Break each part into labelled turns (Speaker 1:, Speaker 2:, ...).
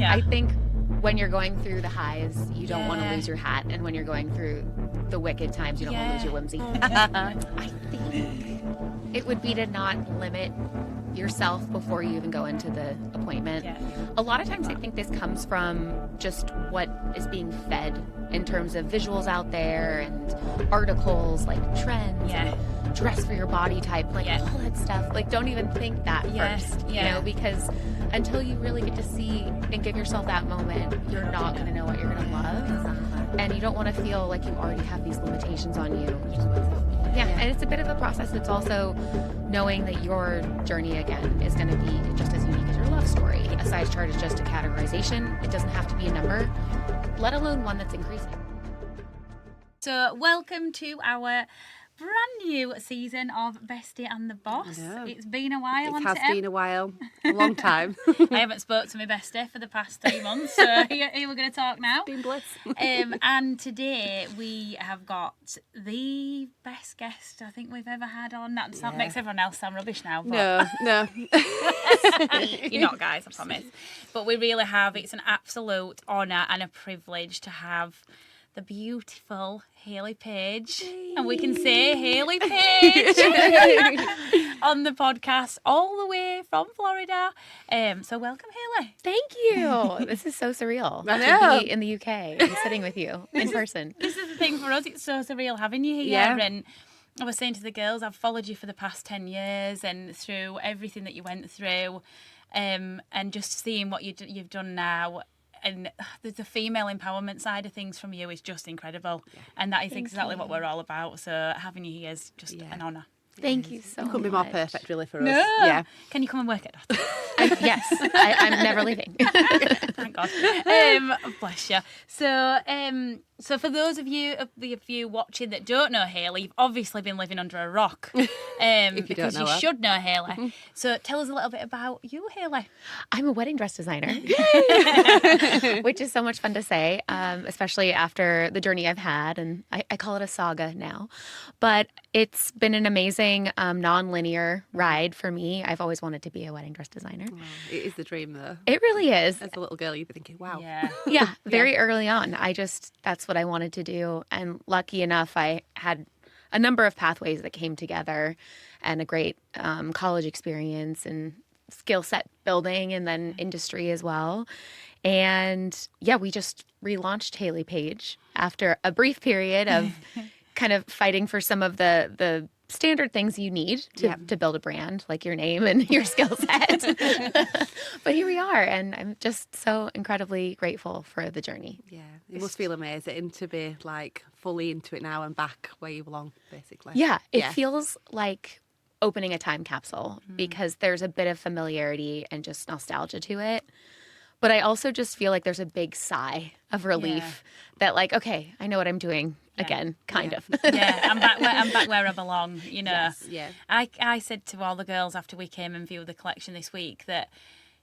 Speaker 1: I think when you're going through the highs, you don't want to lose your hat. And when you're going through the wicked times, you don't want to lose your whimsy. I think it would be to not limit yourself before you even go into the appointment. A lot of times I think this comes from just what is being fed in terms of visuals out there and articles like trends, and dress for your body type, like all that stuff. Like, don't even think that first, you know, because until you really get to see and give yourself that moment, you're not going to know what you're going to love. And you don't want to feel like you already have these limitations on you. And it's a bit of a process. It's also knowing that your journey, again, is going to be just as unique as your love story. A size chart is just a categorization. It doesn't have to be a number, let alone one that's increasing.
Speaker 2: So welcome to our brand new season of Bestie and The Boss. It's been a while.
Speaker 3: It has been a while, a long time.
Speaker 2: I haven't spoke to my bestie for the past 3 months, so here we're going to talk now.
Speaker 3: It's been bliss.
Speaker 2: And today we have got the best guest I think we've ever had on. That makes everyone else sound rubbish now. But...
Speaker 3: No.
Speaker 2: You're not, guys, I promise. But we really have. It's an absolute honour and a privilege to have the beautiful Hayley Paige, and we can say Hayley Paige on the podcast all the way from Florida. So welcome, Hayley.
Speaker 1: Thank you. This is so surreal.
Speaker 3: I know.
Speaker 1: To be in the UK and sitting with you in person.
Speaker 2: This is the thing for us. It's so surreal having you here. And I was saying to the girls, I've followed you for the past 10 years and through everything that you went through, and just seeing what you've done now. And the female empowerment side of things from you is just incredible. And that is exactly what we're all about. So having you here is just an honour.
Speaker 1: Thank you so much.
Speaker 3: Couldn't be more perfect, really, for us.
Speaker 2: No.
Speaker 3: Yeah.
Speaker 2: Can you come and work at Dotty?
Speaker 1: Yes, I'm never leaving.
Speaker 2: Thank God. Bless you. So for those of you watching that don't know Hayley, you've obviously been living under a rock. Because you should know Hayley. So tell us a little bit about you, Hayley.
Speaker 1: I'm a wedding dress designer, which is so much fun to say, especially after the journey I've had. And I call it a saga now. But it's been an amazing non-linear ride for me. I've always wanted to be a wedding dress designer.
Speaker 3: Oh, it is the dream, though.
Speaker 1: It really is.
Speaker 3: As a little girl, you'd be thinking, wow.
Speaker 1: Yeah, very early on. That's what I wanted to do. And lucky enough, I had a number of pathways that came together and a great college experience and skill set building and then industry as well. And we just relaunched Hayley Paige after a brief period of kind of fighting for some of the standard things you need to build a brand, like your name and your skill set. But here we are, and I'm just so incredibly grateful for the journey.
Speaker 3: Yeah, it must feel amazing to be like fully into it now and back where you belong, basically.
Speaker 1: Yeah, it feels like opening a time capsule because there's a bit of familiarity and just nostalgia to it. But I also just feel like there's a big sigh of relief that, like, okay, I know what I'm doing again, kind of.
Speaker 2: I'm back where I belong, you know.
Speaker 3: Yes,
Speaker 2: I said to all the girls after we came and viewed the collection this week that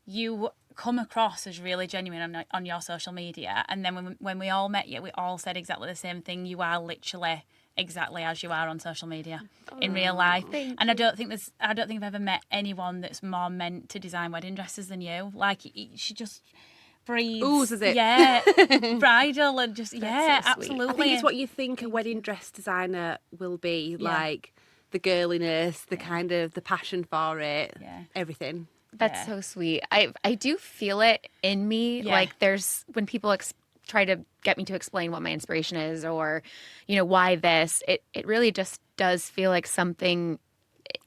Speaker 2: you come across as really genuine on your social media, and then when we all met you, we all said exactly the same thing. You are literally exactly as you are on social media in real life. And I don't think I've ever met anyone that's more meant to design wedding dresses than you. Like, she just breathes.
Speaker 3: Oozes it.
Speaker 2: Yeah, bridal and just,
Speaker 1: so
Speaker 2: absolutely.
Speaker 3: I think it's what you think a wedding dress designer will be, like the girliness, the kind of the passion for it, everything.
Speaker 1: That's so sweet. I do feel it in me. Like, there's when people try to get me to explain what my inspiration is or, you know, why this, it really just does feel like something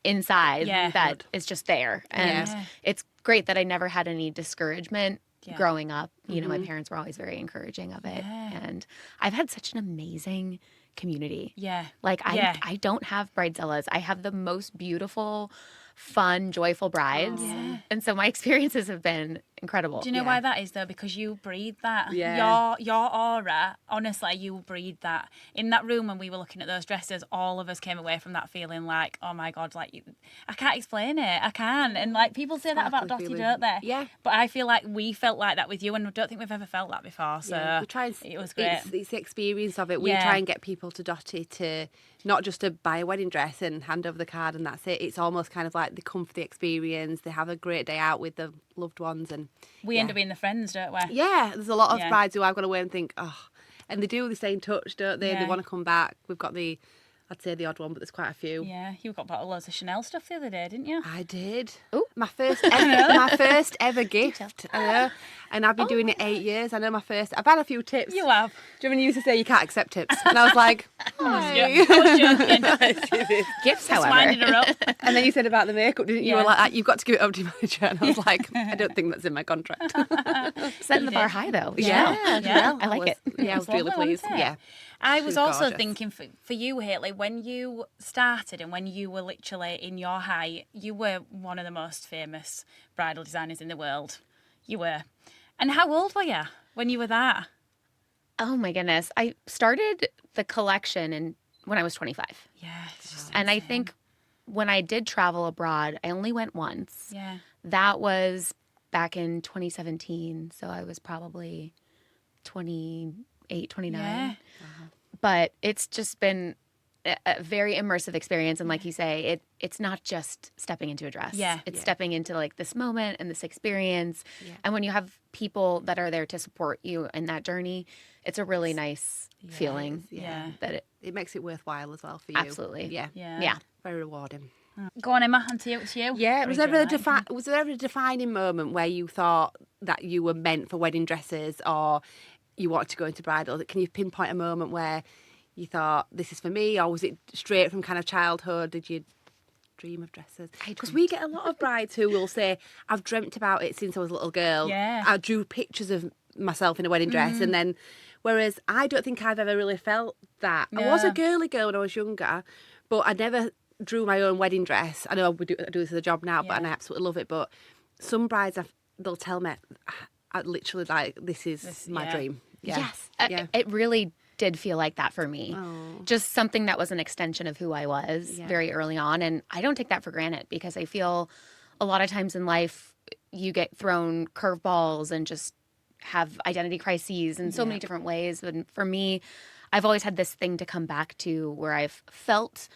Speaker 1: inside that is just there. And it's great that I never had any discouragement growing up. You know, my parents were always very encouraging of it. And I've had such an amazing community. Like, I don't have bridezillas. I have the most beautiful, fun, joyful brides. And so my experiences have been incredible.
Speaker 2: Do you know why that is, though? Because you breathe that. Your aura, honestly, you breathe that. In that room when we were looking at those dresses, all of us came away from that feeling like, oh my God, like, I can't explain it. I can. And like, people say that about Dotty, don't they?
Speaker 3: Yeah.
Speaker 2: But I feel like we felt like that with you, and I don't think we've ever felt that before. So
Speaker 3: we try and,
Speaker 2: it was great.
Speaker 3: It's the experience of it. We try and get people to Dotty to not just to buy a wedding dress and hand over the card and that's it. It's almost kind of like they come for the experience. They have a great day out with the loved ones, and
Speaker 2: We end up being the friends, don't we?
Speaker 3: yeah, there's a lot of
Speaker 2: Yeah.
Speaker 3: brides who I've gone away and think, oh, and they do, they stay in touch, don't they? They
Speaker 2: Yeah.
Speaker 3: want to come back. We've got I'd say the odd one, but there's quite a few.
Speaker 2: Yeah, you got bought loads of Chanel stuff the other day, didn't you?
Speaker 3: I did.
Speaker 1: Ooh.
Speaker 3: My first ever gift. I know. And I've been doing it 8 years. I know my first. I've had a few tips.
Speaker 2: You have.
Speaker 3: Do you remember you used to say you can't accept tips? And I was like,
Speaker 2: I was joking.
Speaker 1: Gifts,
Speaker 2: Just
Speaker 1: however.
Speaker 2: winding her up.
Speaker 3: And then you said about the makeup, didn't you? You
Speaker 2: Yeah.
Speaker 3: were like, you've got to give it up to your manager. And I was like, I don't think that's in my contract.
Speaker 1: Setting the bar high, though.
Speaker 2: Yeah.
Speaker 3: well,
Speaker 1: I like it.
Speaker 3: Yeah, I was really
Speaker 2: lovely,
Speaker 3: pleased.
Speaker 2: wasn't it?
Speaker 3: Yeah.
Speaker 2: I
Speaker 3: She
Speaker 2: was
Speaker 3: was
Speaker 2: also
Speaker 3: gorgeous.
Speaker 2: thinking for you, Hayley, when you started and when you were literally in your height, you were one of the most famous bridal designers in the world. You were. And how old were you when you were that?
Speaker 1: Oh my goodness. I started the collection when I was 25.
Speaker 2: Yeah. It's just
Speaker 1: And I
Speaker 2: insane.
Speaker 1: think when I did travel abroad, I only went once.
Speaker 2: Yeah.
Speaker 1: That was back in 2017. So I was probably 28, 29.
Speaker 2: Yeah.
Speaker 1: But it's just been a very immersive experience. And like you say, it's not just stepping into a dress.
Speaker 2: Yeah.
Speaker 1: It's
Speaker 3: Yeah.
Speaker 1: stepping into like this moment and this experience.
Speaker 3: Yeah.
Speaker 1: And when you have people that are there to support you in that journey, it's a really nice feeling
Speaker 2: Yeah.
Speaker 1: that
Speaker 3: It makes it worthwhile as well for you.
Speaker 1: absolutely.
Speaker 3: Yeah.
Speaker 2: Yeah.
Speaker 1: Yeah.
Speaker 3: Very rewarding.
Speaker 2: Go on, Emma. And to you.
Speaker 3: Yeah,
Speaker 2: What
Speaker 3: was
Speaker 2: did
Speaker 3: there,
Speaker 2: you like?
Speaker 3: was there ever a defining moment where you thought that you were meant for wedding dresses, or you wanted to go into bridal? Can you pinpoint a moment where you thought, this is for me, or was it straight from kind of childhood? Did you dream of dresses? Because we get a lot of brides who will say, I've dreamt about it since I was a little girl.
Speaker 2: Yeah.
Speaker 3: I drew pictures of myself in a wedding dress, and then, whereas I don't think I've ever really felt that. I was a
Speaker 2: No.
Speaker 3: girly girl when I was younger, but I never drew my own wedding dress. I know I do this as a job now, but and I absolutely love it. But some brides, they'll tell me, I literally like, this is my
Speaker 2: yeah.
Speaker 3: dream. Yeah.
Speaker 1: Yes.
Speaker 3: Yeah.
Speaker 1: It really did feel like that for me.
Speaker 3: Oh.
Speaker 1: Just something that was an extension of who I was
Speaker 3: Yeah.
Speaker 1: very early on. And I don't take that for granted because I feel a lot of times in life you get thrown curveballs and just have identity crises in so many different ways. And for me, I've always had this thing to come back to where I've felt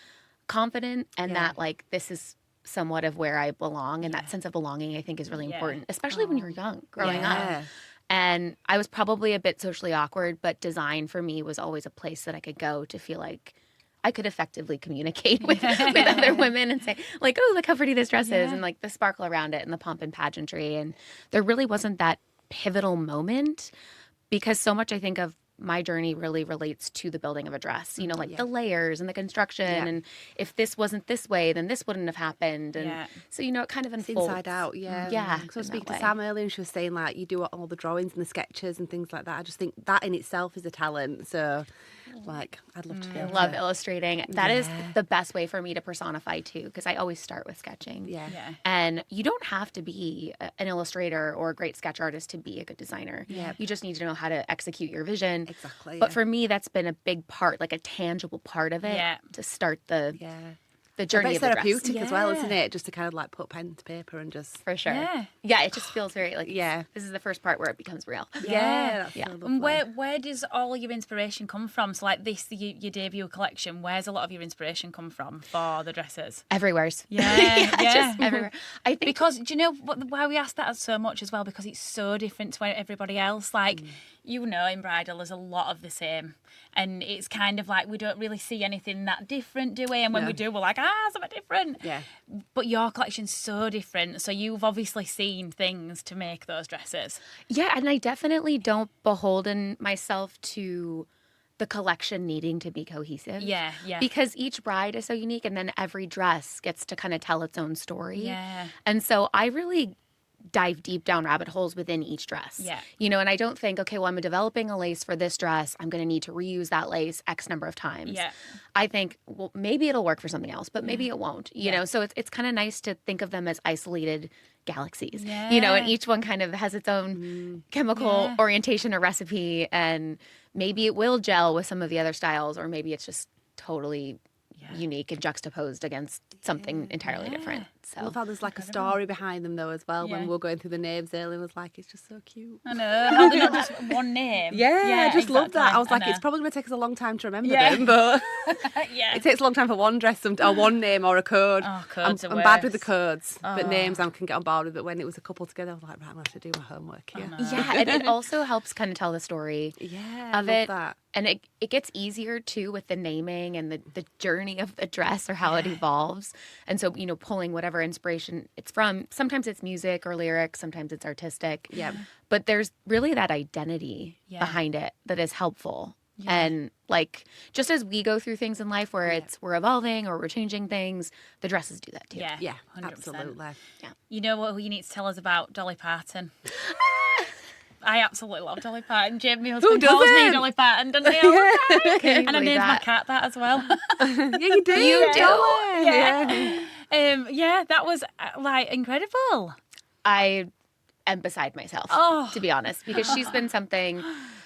Speaker 1: confident and that like this is somewhat of where I belong. And that sense of belonging I think is really important, especially when you're young, growing up.
Speaker 3: Yeah.
Speaker 1: And I was probably a bit socially awkward, but design for me was always a place that I could go to feel like I could effectively communicate with other women and say, like, oh, look how pretty this dress is, and like the sparkle around it and the pomp and pageantry. And there really wasn't that pivotal moment because so much I think of my journey really relates to the building of a dress, you know, like the layers and the construction. And if this wasn't this way, then this wouldn't have happened. And so, you know, it kind of
Speaker 3: It's
Speaker 1: unfolds.
Speaker 3: inside out, yeah.
Speaker 1: Yeah,
Speaker 3: So I was
Speaker 1: in
Speaker 3: speaking
Speaker 1: that
Speaker 3: to
Speaker 1: way.
Speaker 3: Sam earlier and she was saying, like, you do all the drawings and the sketches and things like that. I just think that in itself is a talent. So, like, I'd love to be
Speaker 1: I
Speaker 3: able
Speaker 1: love
Speaker 3: to.
Speaker 1: illustrating. That is the best way for me to personify too, because I always start with sketching.
Speaker 3: Yeah.
Speaker 2: Yeah.
Speaker 1: And you don't have to be an illustrator or a great sketch artist to be a good designer.
Speaker 3: Yeah.
Speaker 1: You just need to know how to execute your vision.
Speaker 3: Exactly.
Speaker 1: But for me, that's been a big part, like a tangible part of it,
Speaker 2: Yeah.
Speaker 1: to start the
Speaker 3: yeah.
Speaker 1: the
Speaker 3: I
Speaker 1: journey
Speaker 3: bet
Speaker 1: of
Speaker 3: it's
Speaker 1: the dress.
Speaker 3: therapeutic as well,
Speaker 2: Yeah.
Speaker 3: isn't it? Just to kind of like put pen to paper and just.
Speaker 1: For sure.
Speaker 2: Yeah.
Speaker 1: Yeah, it just feels very like
Speaker 3: Yeah.
Speaker 1: this is the first part where it becomes real.
Speaker 3: Yeah. That's
Speaker 1: Yeah.
Speaker 3: so lovely.
Speaker 2: And where does all your inspiration come from? So like this, your debut collection, where's a lot of your inspiration come from for the dresses?
Speaker 1: Everywhere's.
Speaker 2: Yeah,
Speaker 1: just everywhere. I think
Speaker 2: Because do you know why we ask that so much as well? Because it's so different to everybody else. Like, you know, in bridal, there's a lot of the same. And it's kind of like we don't really see anything that different, do we? And when we do, we're like, something different.
Speaker 3: Yeah.
Speaker 2: But your collection's so different. So you've obviously seen things to make those dresses.
Speaker 1: Yeah, and I definitely don't beholden myself to the collection needing to be cohesive.
Speaker 2: Yeah, yeah.
Speaker 1: Because each bride is so unique, and then every dress gets to kind of tell its own story.
Speaker 2: Yeah.
Speaker 1: And so I really dive deep down rabbit holes within each dress.
Speaker 2: Yeah.
Speaker 1: You know, and I don't think, okay, well, I'm developing a lace for this dress. I'm going to need to reuse that lace X number of times.
Speaker 2: Yeah.
Speaker 1: I think, well, maybe it'll work for something else, but maybe it won't. You know, so it's kind of nice to think of them as isolated galaxies. You know, and
Speaker 2: Yeah.
Speaker 1: each one kind of has its own chemical orientation or recipe, and maybe it will gel with some of the other styles, or maybe it's just totally unique and juxtaposed against something entirely different.
Speaker 3: I love
Speaker 1: So
Speaker 3: how there's like a story behind them though as well.
Speaker 2: Yeah.
Speaker 3: When we were going through the names earlier, it was like, it's just so cute.
Speaker 2: I know. How they're not just one name.
Speaker 3: Yeah, I just love that.
Speaker 2: exactly.
Speaker 3: I was like,
Speaker 2: know.
Speaker 3: it's probably going to take us a long time to remember
Speaker 2: Yeah.
Speaker 3: them, but
Speaker 2: yeah.
Speaker 3: it takes a long time for one dress or one name or a code.
Speaker 2: Oh, codes
Speaker 3: I'm
Speaker 2: are
Speaker 3: bad with the
Speaker 2: worse.
Speaker 3: codes, but
Speaker 2: Oh.
Speaker 3: names I can get on board with. But when it was a couple together, I was like, right, I'm going to have to do my homework here.
Speaker 1: yeah, and it also helps kind of tell the story
Speaker 3: Yeah,
Speaker 1: of
Speaker 3: I love
Speaker 1: it.
Speaker 3: that.
Speaker 1: And it gets easier too with the naming and the journey of the dress or how it evolves. And so, pulling whatever inspiration it's from, sometimes it's music or lyrics, sometimes it's artistic.
Speaker 3: Yeah.
Speaker 1: But there's really that identity
Speaker 2: Yeah.
Speaker 1: behind it that is helpful.
Speaker 2: Yeah.
Speaker 1: And like, just as we go through things in life where we're evolving or we're changing things, the dresses do that too.
Speaker 2: Yeah.
Speaker 3: Yeah,
Speaker 2: 100%.
Speaker 3: absolutely.
Speaker 2: You know what you need to tell us about Dolly Parton? I absolutely love Dolly Parton. Jim, my husband, calls me
Speaker 3: doesn't?
Speaker 2: Dolly Parton, doesn't he? All the time?
Speaker 1: Can you
Speaker 2: And I
Speaker 1: believe
Speaker 2: named my
Speaker 1: that?
Speaker 2: cat that as well.
Speaker 3: Yeah, you do.
Speaker 1: You do?
Speaker 3: Dolly.
Speaker 2: Yeah, that was like incredible.
Speaker 1: I am beside myself, to be honest, because she's been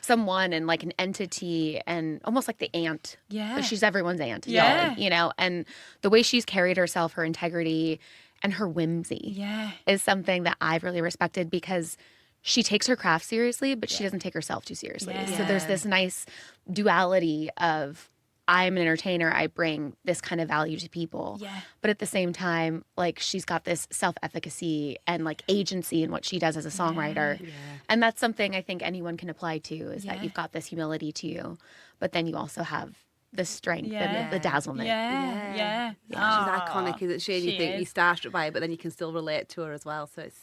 Speaker 1: someone and like an entity and almost like the aunt.
Speaker 2: Yeah.
Speaker 1: Like she's everyone's aunt,
Speaker 2: Yeah.
Speaker 1: Dolly, and the way she's carried herself, her integrity and her whimsy
Speaker 2: Yeah.
Speaker 1: is something that I've really respected because she takes her craft seriously, but she doesn't take herself too seriously.
Speaker 2: Yeah.
Speaker 1: So there's this nice duality of I'm an entertainer, I bring this kind of value to people.
Speaker 2: Yeah.
Speaker 1: But at the same time, like she's got this self-efficacy and like agency in what she does as a songwriter.
Speaker 3: Yeah.
Speaker 1: And that's something I think anyone can apply to is
Speaker 2: Yeah.
Speaker 1: that you've got this humility to you, but then you also have the strength
Speaker 2: Yeah.
Speaker 1: and the dazzlement.
Speaker 2: Yeah. Yeah.
Speaker 3: She's
Speaker 2: Aw,
Speaker 3: iconic, isn't she? And you
Speaker 2: she
Speaker 3: think
Speaker 2: is.
Speaker 3: you're starstruck by it, but then you can still relate to her as well. So it's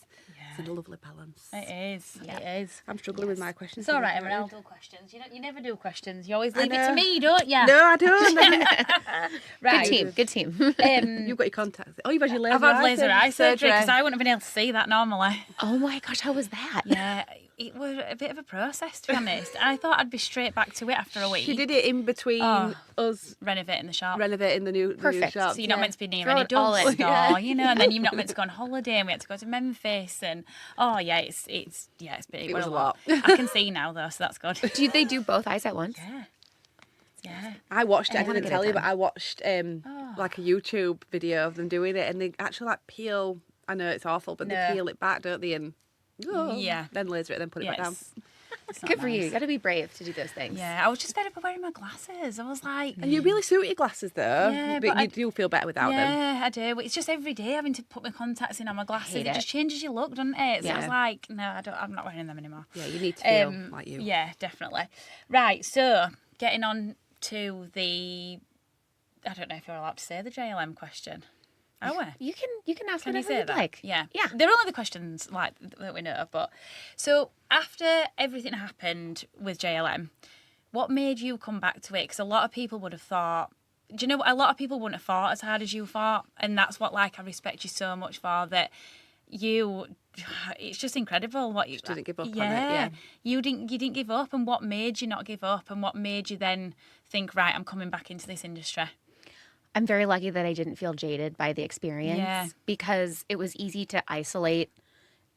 Speaker 3: a lovely balance.
Speaker 2: It is.
Speaker 1: Yeah.
Speaker 2: It is.
Speaker 3: I'm struggling with my questions.
Speaker 2: It's all right,
Speaker 3: today.
Speaker 2: Emma. I'll do questions. You never do questions. You always leave it
Speaker 3: know.
Speaker 2: to me, don't you?
Speaker 3: No, I don't.
Speaker 2: Right.
Speaker 1: Good team.
Speaker 3: You've got your contacts. Oh, you've had your laser
Speaker 2: I've had
Speaker 3: eye
Speaker 2: laser eye surgery because I wouldn't have been able to see that normally.
Speaker 1: Oh my gosh, how was that?
Speaker 2: Yeah, it was a bit of a process, to be honest. I thought I'd be straight back to it after a week.
Speaker 3: She did it in between us
Speaker 2: Renovating the shop.
Speaker 3: renovating the new
Speaker 1: Perfect.
Speaker 3: shop.
Speaker 2: So you're not meant to be near
Speaker 1: Throw
Speaker 2: any
Speaker 1: it all
Speaker 2: dust
Speaker 1: in.
Speaker 2: or, and then you're not meant to go on holiday and we had to go to Memphis and it's been
Speaker 3: It was
Speaker 2: a
Speaker 3: a
Speaker 2: lot.
Speaker 3: lot.
Speaker 2: I can see now though, so that's good.
Speaker 1: Do they do both eyes at once?
Speaker 2: Yeah.
Speaker 3: I watched it. I
Speaker 1: wanna
Speaker 3: didn't
Speaker 1: get
Speaker 3: tell
Speaker 1: it
Speaker 3: you, but
Speaker 1: done.
Speaker 3: I watched like a YouTube video of them doing it, and they actually like peel. I know it's awful, but
Speaker 2: No.
Speaker 3: they peel it back, don't they? And
Speaker 2: Yeah.
Speaker 3: then laser it, then put it back down.
Speaker 2: Yes. It's not
Speaker 1: Good for you.
Speaker 2: nice.
Speaker 1: You got to be brave to do those things.
Speaker 2: Yeah, I was just fed up of wearing my glasses. I was like,
Speaker 3: And you really suit your glasses though,
Speaker 2: Yeah,
Speaker 3: but
Speaker 2: but
Speaker 3: you
Speaker 2: I-
Speaker 3: do feel better without them.
Speaker 2: yeah, I do. It's just every day having to put my contacts in on my glasses.
Speaker 1: hate
Speaker 2: It
Speaker 1: it.
Speaker 2: just changes your look, doesn't it? So I was
Speaker 3: Yeah.
Speaker 2: like, no, I'm not wearing them anymore.
Speaker 3: Yeah, you need to feel like you.
Speaker 2: Yeah, definitely. Right, so getting on to the, I don't know if you're allowed to say the JLM question. Are we?
Speaker 1: You can ask
Speaker 2: Can you
Speaker 1: whatever
Speaker 2: say
Speaker 1: you'd
Speaker 2: that?
Speaker 1: like.
Speaker 2: Yeah.
Speaker 1: Yeah.
Speaker 2: They're only the questions like that we know. But so after everything happened with JLM, what made you come back to it? Because a lot of people would have thought. Do you know what? A lot of people wouldn't have fought as hard as you fought, and that's what I respect you so much for. That you, it's just incredible what you
Speaker 3: Just didn't give up on it, yeah.
Speaker 2: You didn't give up, and what made you not give up, and what made you then think, right, I'm coming back into this industry.
Speaker 1: I'm very lucky that I didn't feel jaded by the experience
Speaker 2: Yeah.
Speaker 1: because it was easy to isolate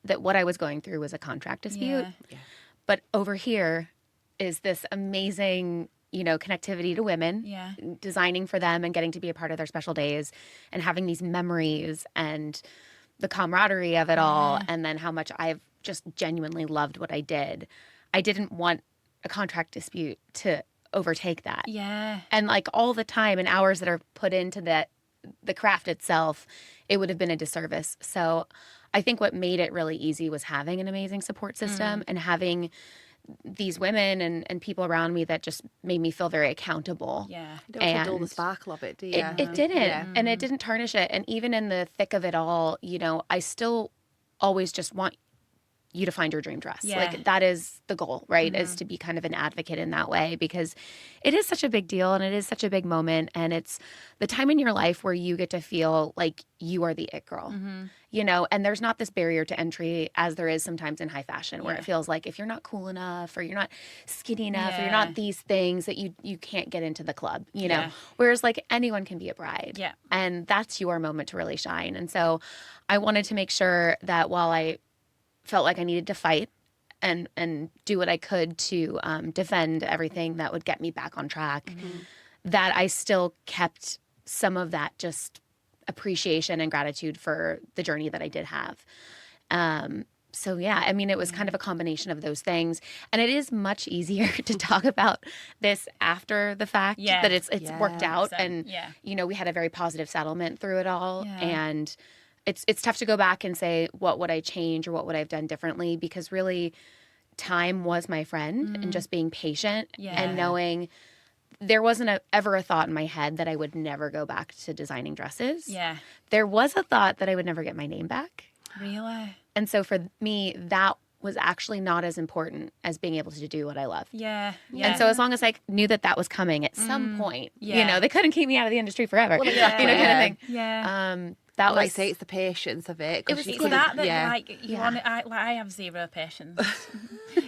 Speaker 1: that what I was going through was a contract dispute.
Speaker 2: Yeah.
Speaker 1: But over here is this amazing, connectivity to women,
Speaker 2: Yeah.
Speaker 1: designing for them and getting to be a part of their special days and having these memories and the camaraderie of it all. And then how much I've just genuinely loved what I did. I didn't want a contract dispute to overtake that.
Speaker 2: Yeah.
Speaker 1: And like all the time and hours that are put into the craft itself, it would have been a disservice. So I think what made it really easy was having an amazing support system and having these women and people around me that just made me feel very accountable.
Speaker 2: Yeah.
Speaker 3: You don't feel dull the
Speaker 1: And
Speaker 3: sparkle of it, do you?
Speaker 1: It didn't.
Speaker 3: Yeah.
Speaker 1: And it didn't tarnish it. And even in the thick of it all, I still always just want you to find your dream dress.
Speaker 2: Yeah.
Speaker 1: Like that is the goal, right? Is to be kind of an advocate in that way because it is such a big deal and it is such a big moment and it's the time in your life where you get to feel like you are the it girl. And there's not this barrier to entry as there is sometimes in high fashion where it feels like if you're not cool enough or you're not skinny enough or you're
Speaker 2: Yeah.
Speaker 1: not these things that you can't get into the club,
Speaker 2: Yeah.
Speaker 1: Whereas like anyone can be a bride.
Speaker 2: Yeah.
Speaker 1: And that's your moment to really shine. And so I wanted to make sure that while I felt like I needed to fight and do what I could to defend everything that would get me back on track, that I still kept some of that just appreciation and gratitude for the journey that I did have. So yeah, I mean, it was kind of a combination of those things, and it is much easier to talk about this after the fact that it's worked out, and we had a very positive settlement through it all, and it's tough to go back and say what would I change or what would I have done differently, because really time was my friend, and just being patient and knowing there wasn't ever a thought in my head that I would never go back to designing dresses. Yeah, there was a thought that I would never get my name back.
Speaker 2: Really?
Speaker 1: And so for me, that was actually not as important as being able to do what I loved.
Speaker 2: Yeah.
Speaker 1: And so as long as I knew that was coming at some point, they couldn't keep me out of the industry forever, kind of thing.
Speaker 2: Yeah.
Speaker 3: That was, like, say, it's the patience of it.
Speaker 2: It's that like you want. I have zero patience.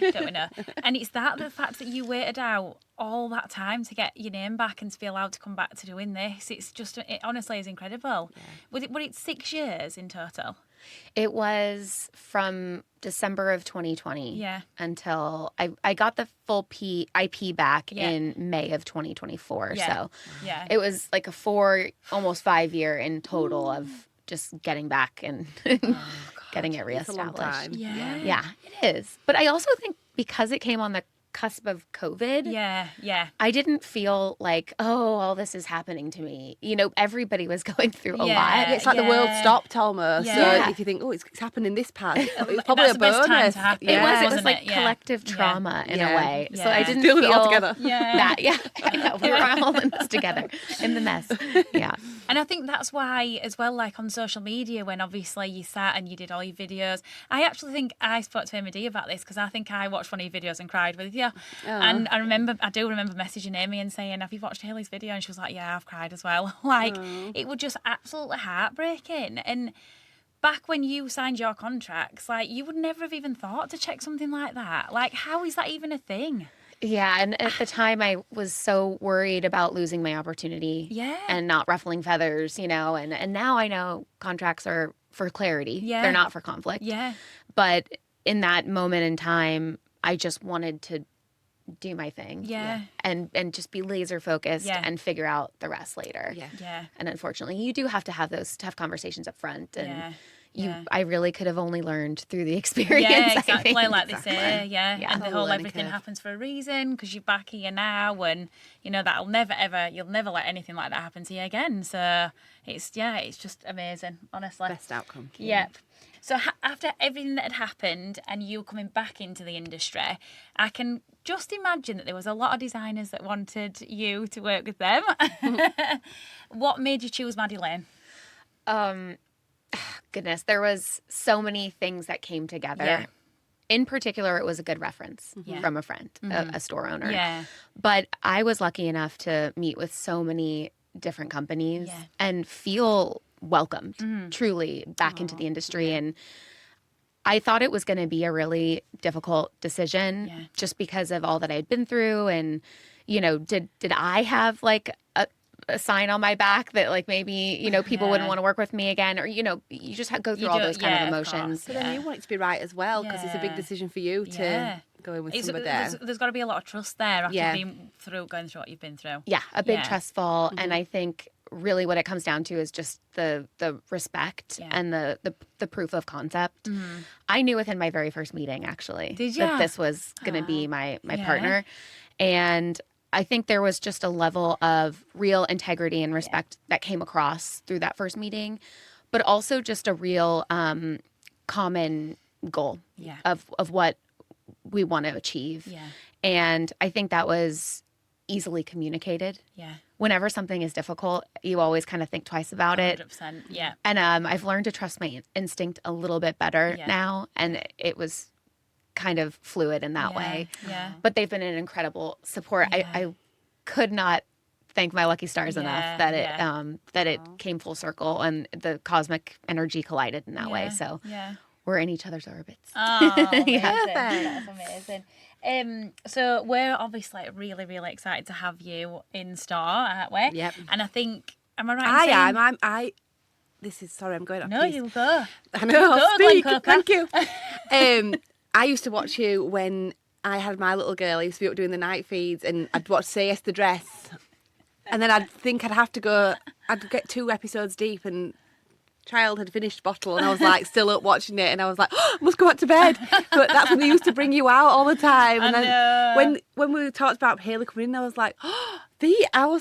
Speaker 2: Don't we know? And it's the fact that you waited out all that time to get your name back and to be allowed to come back to doing this. It's just, it honestly is incredible. Yeah. Was it 6 years in total?
Speaker 1: It was from December of 2020 until I got the full IP back in May of 2024. So it was like a almost 5 year in total of just getting back and getting it reestablished. Yeah, it is. But I also think because it came on the cusp of COVID, I didn't feel like, all this is happening to me. Everybody was going through a lot.
Speaker 3: It's like the world stopped almost. So if you think, it's happening this part, it's probably a bonus.
Speaker 1: It was like collective trauma in a way. So I didn't
Speaker 3: feel
Speaker 1: it
Speaker 3: all together.
Speaker 1: That. I know. We were all in this together, in the mess. Yeah.
Speaker 2: And I think that's why, as well, like on social media, when obviously you sat and you did all your videos, I actually think I spoke to Amy D about this, because I think I watched one of your videos and cried with you. And I do remember messaging Amy and saying, have you watched Hayley's video? And she was like, yeah, I've cried as well. It was just absolutely heartbreaking. And back when you signed your contracts, like, you would never have even thought to check something like that. Like, how is that even a thing?
Speaker 1: Yeah, and at the time I was so worried about losing my opportunity and not ruffling feathers, and now I know contracts are for clarity. They're not for conflict. But in that moment in time, I just wanted to do my thing and just be laser focused and figure out the rest later. And unfortunately, you do have to have those tough conversations up front, and I really could have only learned through the experience.
Speaker 2: Yeah, exactly, like they say. And the whole everything happens for a reason, because you're back here now, and that'll never ever, you'll never let anything like that happen to you again. So it's just amazing, honestly.
Speaker 3: Best outcome.
Speaker 2: Yep. So after everything that had happened and you coming back into the industry, I can just imagine that there was a lot of designers that wanted you to work with them. What made you choose Maddie Lane?
Speaker 1: Goodness, there was so many things that came together. In particular, it was a good reference from a friend, a store owner. But I was lucky enough to meet with so many different companies and feel welcomed truly back into the industry. And I thought it was going to be a really difficult decision just because of all that I'd been through. And, did I have like a sign on my back that like maybe, people wouldn't want to work with me again, or, you just go through all those kind of emotions.
Speaker 3: But then you want it to be right as well, because it's a big decision for you to go in with somebody there.
Speaker 2: There's got to be a lot of trust there after going through what you've been through.
Speaker 1: Yeah, a big trust fall. And I think really what it comes down to is just the respect and the proof of concept. I knew within my very first meeting, actually, that this was going to be my partner. And I think there was just a level of real integrity and respect that came across through that first meeting, but also just a real common goal of what we want to achieve. And I think that was easily communicated. Whenever something is difficult, you always kind of think twice about it.
Speaker 2: 100%.
Speaker 1: And I've learned to trust my instinct a little bit better now, and it was kind of fluid in that way. But they've been an incredible support. I could not thank my lucky stars enough that it came full circle and the cosmic energy collided in that way. So we're in each other's orbits.
Speaker 2: Oh, amazing. That's amazing. So we're obviously really, really excited to have you in store, aren't we?
Speaker 3: Yep.
Speaker 2: And I think, am I right in saying...
Speaker 3: I'm this is, sorry, I'm going off.
Speaker 2: No, you go.
Speaker 3: I know, I'll speak.
Speaker 2: Glen
Speaker 3: Thank you. I used to watch you when I had my little girl. I used to be up doing the night feeds, and I'd watch Say Yes the Dress. And then I'd think I'd get 2 episodes deep and child had finished bottle and I was like still up watching it and I was like, oh, I must go back to bed. But that's when they used to bring you out all the time. And then when we talked about Hayley coming in, I was like, oh, the Hayley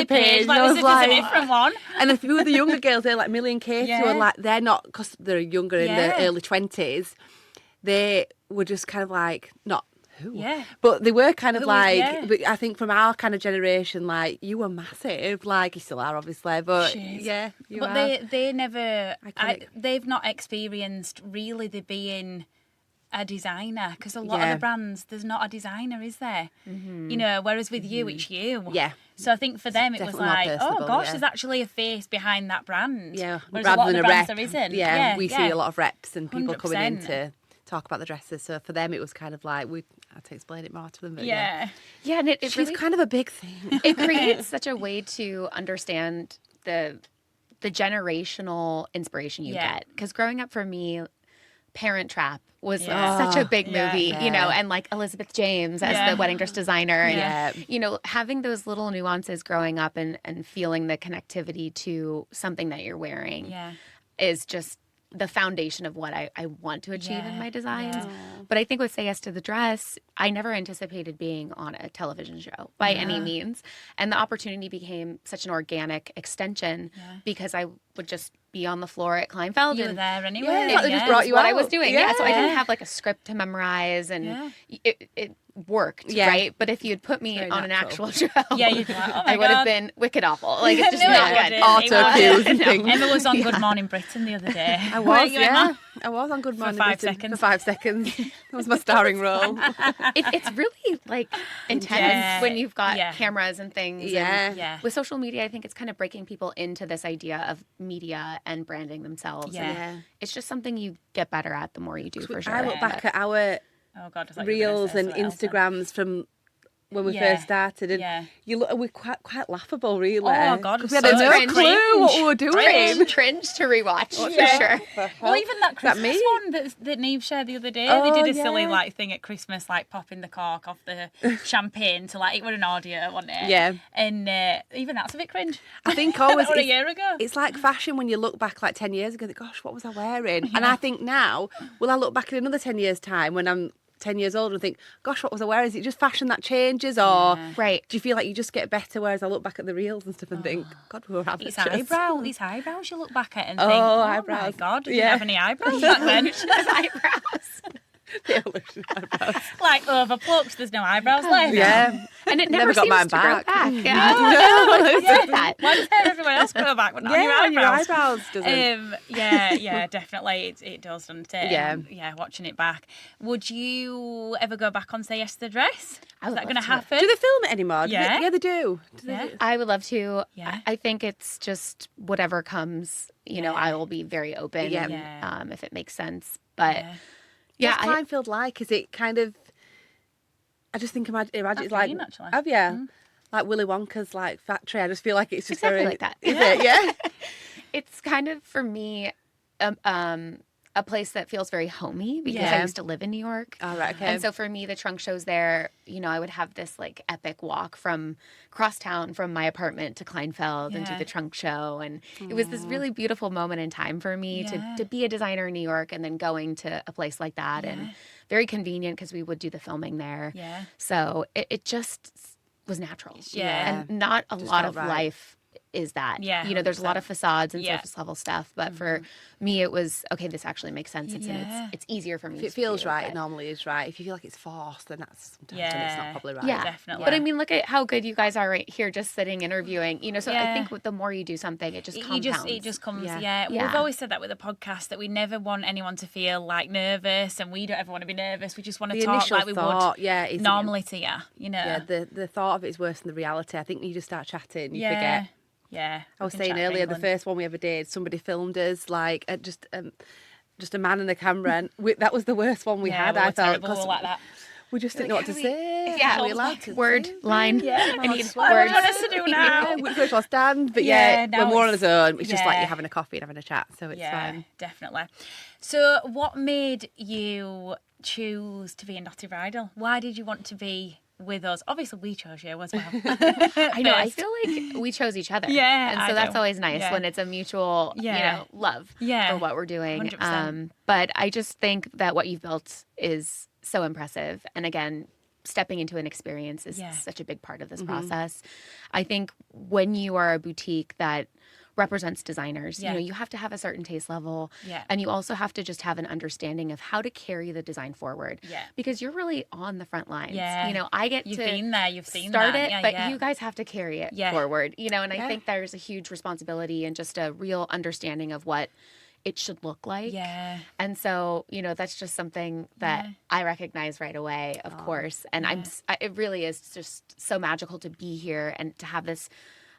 Speaker 3: Paige.
Speaker 2: Like, this is a different one.
Speaker 3: And a few of the younger girls, they're like Millie and Katie, who are like, they're not, because they're younger in their early 20s, they were just kind of like, not who.
Speaker 2: Yeah.
Speaker 3: But they were kind of like, but I think from our kind of generation, like, you were massive. Like, you still are, obviously. But yeah, you
Speaker 2: but
Speaker 3: are.
Speaker 2: they never, they've not experienced really the being a designer, because a lot of the brands, there's not a designer, is there? Mm-hmm. You know, whereas with you, it's you.
Speaker 3: Yeah.
Speaker 2: So I think for them, it was like, oh gosh, there's actually a face behind that brand. Yeah. Whereas a lot of the brands there isn't.
Speaker 3: Yeah, we see a lot of reps and people 100%. Coming in to talk about the dresses. So for them, it was kind of like, I had to explain it more to them. But
Speaker 1: yeah, and it
Speaker 3: she's
Speaker 1: really,
Speaker 3: kind of a big thing.
Speaker 1: It creates such a way to understand the generational inspiration you get. Because growing up for me, Parent Trap was such a big movie, you know, and like Elizabeth James as the wedding dress designer. And, you know, having those little nuances growing up and feeling the connectivity to something that you're wearing is just the foundation of what I want to achieve in my designs. Yeah. But I think with Say Yes to the Dress, I never anticipated being on a television show by any means. And the opportunity became such an organic extension because I would just be on the floor at Kleinfeld.
Speaker 2: You were there anyway.
Speaker 3: Yeah, they just brought you out.
Speaker 1: I was doing. Yeah. So I didn't have like a script to memorize and it worked, right? But if you'd put me on an actual show,
Speaker 2: you'd be like, oh my
Speaker 1: I would have been wicked awful. Like, it's just not good.
Speaker 3: Auto cues and things.
Speaker 2: Emma was on Good Morning Britain the other day.
Speaker 3: I was, I was on Good Morning Britain for 5 seconds. That was my starring role.
Speaker 1: It's really like intense when you've got cameras and things.
Speaker 3: Yeah.
Speaker 1: With social media, I think it's kind of breaking people into this idea of media and branding themselves. And it's just something you get better at the more you do, for sure.
Speaker 3: I look back at our reels and Instagrams from when we first started, and we're quite laughable, really.
Speaker 2: Oh God,
Speaker 3: we had no clue what we were doing.
Speaker 1: Cringe to rewatch for sure.
Speaker 2: Well, even that Christmas one that Neve shared the other day, they did a silly like thing at Christmas, like popping the cork off the champagne to like it was an audio, wasn't it?
Speaker 3: Yeah.
Speaker 2: And even that's a bit cringe.
Speaker 3: I think always
Speaker 2: a year ago.
Speaker 3: It's like fashion when you look back like 10 years ago. Gosh, what was I wearing? And I think now, will I look back in another 10 years' time when I'm 10 years old and think, gosh, what was I wearing? Is it just fashion that changes, or do you feel like you just get better? Whereas I look back at the reels and stuff and think, God, we were having
Speaker 2: these eyebrows you look back at and think, oh
Speaker 3: eyebrows.
Speaker 2: My God, did you have any eyebrows back then?
Speaker 1: Eyebrows.
Speaker 2: Like overplucked, there's no eyebrows left.
Speaker 3: Yeah.
Speaker 1: And it never
Speaker 3: got
Speaker 1: seems
Speaker 3: mine
Speaker 1: to grow
Speaker 3: back.
Speaker 1: Yeah.
Speaker 2: That. Why does everyone else grow back but not your eyebrows?
Speaker 3: Doesn't.
Speaker 2: Yeah, definitely. It does, doesn't it?
Speaker 3: Yeah.
Speaker 2: Watching it back. Would you ever go back on Say Yes to the Dress? Is that going to happen?
Speaker 3: Do they film it anymore?
Speaker 2: Yeah.
Speaker 3: They do.
Speaker 1: I would love to.
Speaker 2: Yeah.
Speaker 1: I think it's just whatever comes, you know, I will be very open if it makes sense. But
Speaker 3: what's Kleinfeld like? Is it kind of? I just think imagine it's like.
Speaker 2: Actually.
Speaker 3: Have you? Mm. Like Willy Wonka's like factory. I just feel like it's just
Speaker 1: exactly
Speaker 3: very
Speaker 1: like that.
Speaker 3: Is it? Yeah.
Speaker 1: It's kind of for me. A place that feels very homey because I used to live in New York.
Speaker 3: Oh, right, okay.
Speaker 1: And so for me, the trunk shows there, you know, I would have this like epic walk from crosstown from my apartment to Kleinfeld and do the trunk show. And it was this really beautiful moment in time for me to be a designer in New York and then going to a place like that. And very convenient because we would do the filming there.
Speaker 2: Yeah.
Speaker 1: So it just was natural.
Speaker 2: Yeah.
Speaker 1: And not a lot of life is that.
Speaker 2: Yeah.
Speaker 1: You know, there's a lot of facades and surface level stuff, but for me it was okay, this actually makes sense. It's easier for me.
Speaker 3: If it feels right, it normally is right. If you feel like it's forced, then that's sometimes when it's not probably right.
Speaker 1: Yeah,
Speaker 2: definitely.
Speaker 1: But I mean, look at how good you guys are right here just sitting interviewing. You know, so I think the more you do something, it just compounds.
Speaker 2: It just comes, Well, we've always said that with the podcast, that we never want anyone to feel like nervous, and we don't ever want to be nervous. We just want to talk like we would normally to you, you know.
Speaker 3: Yeah, the thought of it is worse than the reality. I think you just start chatting, you forget.
Speaker 2: Yeah,
Speaker 3: I was saying earlier, the first one we ever did, somebody filmed us like just a man and a camera, and that was the worst one we had. I felt because
Speaker 2: like that.
Speaker 3: We just didn't know what to say.
Speaker 1: Yeah,
Speaker 3: we allowed to
Speaker 1: word line.
Speaker 2: Yeah,
Speaker 1: I need
Speaker 2: words. What do you want us to do now?
Speaker 3: Which one stand? But when we're on our own, it's just like you're having a coffee and having a chat, so it's fine.
Speaker 2: Definitely. So, what made you choose to be in Dotty Bridal? Why did you want to be with us. Obviously, we chose you as well.
Speaker 1: I know. I feel like we chose each other.
Speaker 2: Yeah,
Speaker 1: And so
Speaker 2: I
Speaker 1: that's
Speaker 2: do.
Speaker 1: always nice
Speaker 2: Yeah.
Speaker 1: when it's a mutual,
Speaker 2: Yeah.
Speaker 1: love
Speaker 2: Yeah.
Speaker 1: for what we're doing.
Speaker 2: 100%.
Speaker 1: But I just think that what you've built is so impressive. And again, stepping into an experience is such a big part of this process. I think when you are a boutique that represents designers, you have to have a certain taste level, and you also have to just have an understanding of how to carry the design forward, because you're really on the front lines. I get
Speaker 2: You've
Speaker 1: to
Speaker 2: been there, you've seen
Speaker 1: start
Speaker 2: that.
Speaker 1: it, but you guys have to carry it forward, and I think there's a huge responsibility and just a real understanding of what it should look like. And so, that's just something that I recognize right away, of course. And it really is just so magical to be here and to have this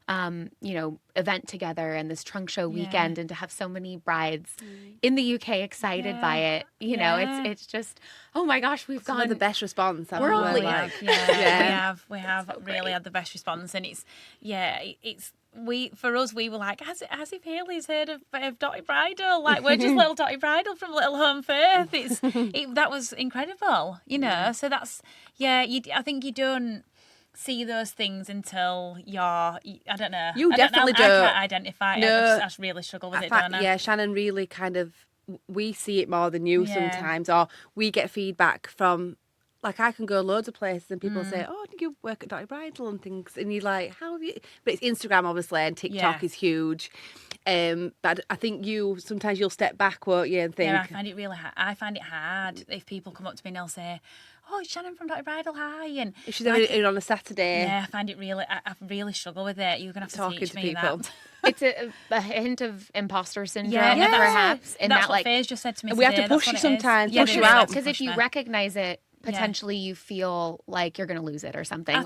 Speaker 1: event together and this trunk show weekend, and to have so many brides in the UK excited by it. It's just, oh my gosh, we've
Speaker 3: Some
Speaker 1: gone
Speaker 3: of the best response.
Speaker 1: We're only
Speaker 2: we have really had the best response, and for us, we were like, as if Hayley's heard of Dotty Bridal. Like, we're just little Dotty Bridal from Little Home Firth. That was incredible, So that's, I think you don't see those things until I don't know.
Speaker 3: You definitely don't.
Speaker 2: I can't identify it. I just really struggle with it, don't I?
Speaker 3: Yeah, Shannon really kind of, we see it more than you sometimes, or we get feedback from, like, I can go loads of places and people say, oh, do you work at Dotty Bridal and things? And you're like, how have you? But it's Instagram, obviously, and TikTok is huge. But I think sometimes you'll step back, won't you, and think.
Speaker 2: Yeah, I find it hard if people come up to me and they'll say, oh, it's Shannon from Dotty Bridal, hi. And
Speaker 3: if she's in on a Saturday.
Speaker 2: Yeah, I find it really, I really struggle with it. You're going to have to teach me
Speaker 3: people.
Speaker 2: that.
Speaker 1: It's a hint of imposter syndrome, perhaps. And
Speaker 2: that's
Speaker 1: that,
Speaker 2: what Faye's just said to me
Speaker 3: we
Speaker 2: today.
Speaker 3: have to push you sometimes,
Speaker 1: push you out. Because if you recognize it, potentially you feel like you're going to lose it or something.
Speaker 2: I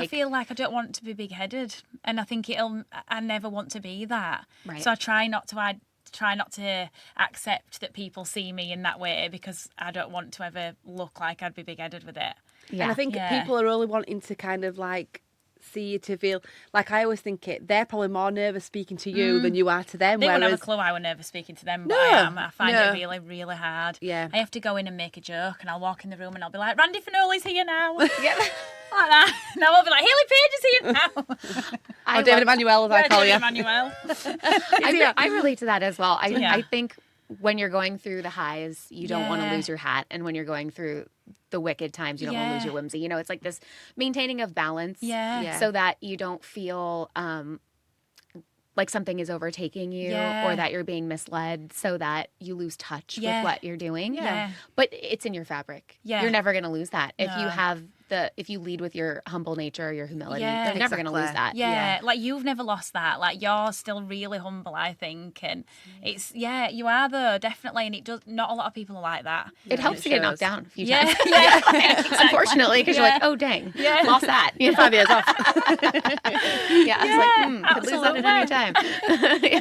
Speaker 2: feel like I don't want to be big-headed, and I think I never want to be that.
Speaker 1: Right.
Speaker 2: So I try not to accept that people see me in that way, because I don't want to ever look like I'd be big-headed with it.
Speaker 3: Yeah. And I think people are only wanting to kind of like see you to feel like, I always think they're probably more nervous speaking to you than you are to them.
Speaker 2: They wouldn't have a clue I was nervous speaking to them, but I am. I find it really, really hard.
Speaker 3: Yeah.
Speaker 2: I have to go in and make a joke, and I'll walk in the room and I'll be like, Randy Finoli's here now.
Speaker 1: Yeah.
Speaker 2: Like that. Now I'll be like, Hayley Paige is here now.
Speaker 3: David Emmanuel, as I call you.
Speaker 2: Emmanuel.
Speaker 1: I relate to that as well. I think when you're going through the highs, you don't want to lose your hat. And when you're going through the wicked times, you don't want to lose your whimsy. It's like this maintaining of balance so that you don't feel like something is overtaking you or that you're being misled, so that you lose touch with what you're doing.
Speaker 2: Yeah.
Speaker 1: But it's in your fabric.
Speaker 2: Yeah.
Speaker 1: You're never going to lose that. If you have if you lead with your humble nature, your humility, you're never going to lose that.
Speaker 2: Yeah, like you've never lost that. Like, you're still really humble, I think, and it's you are though, definitely, and it does. Not a lot of people are like that.
Speaker 1: It helps to get knocked down a few times.
Speaker 2: Exactly.
Speaker 1: Unfortunately, because you're like, oh dang, lost that.
Speaker 3: 5 years off.
Speaker 1: It's like, could lose that at any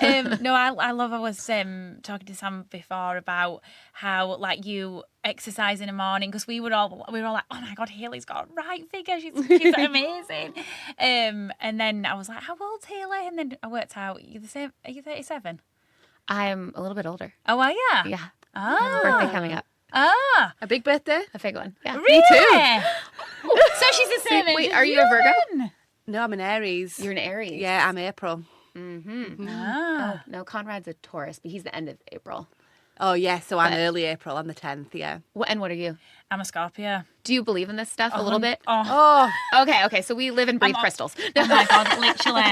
Speaker 1: time.
Speaker 2: No, I love. I was talking to Sam before about how, like, you exercise in the morning, because we were all like, oh my god, Hayley's got a right figure, she's amazing. And then I was like, how old's Hayley? And then I worked out, you're the same. Are you 37?
Speaker 1: I'm a little bit older.
Speaker 2: Oh, are you?
Speaker 1: Yeah.
Speaker 2: Oh.
Speaker 1: Birthday coming up.
Speaker 2: Ah,
Speaker 3: A big birthday?
Speaker 1: A big one. Yeah.
Speaker 2: really?
Speaker 3: Me too.
Speaker 2: So she's the same age.
Speaker 1: Wait,
Speaker 2: as
Speaker 1: are you a Virgo?
Speaker 3: No, I'm an Aries.
Speaker 1: You're an Aries.
Speaker 3: Yeah, I'm April.
Speaker 2: Ah.
Speaker 1: Oh, no, Conrad's a Taurus, but he's the end of April.
Speaker 3: Oh, yeah, so I'm early April. I'm the 10th, yeah.
Speaker 1: And what are you?
Speaker 2: I'm a Scorpio.
Speaker 1: Do you believe in this stuff a little bit?
Speaker 3: Oh,
Speaker 1: Okay, so we live and breathe crystals.
Speaker 2: Oh my god, literally.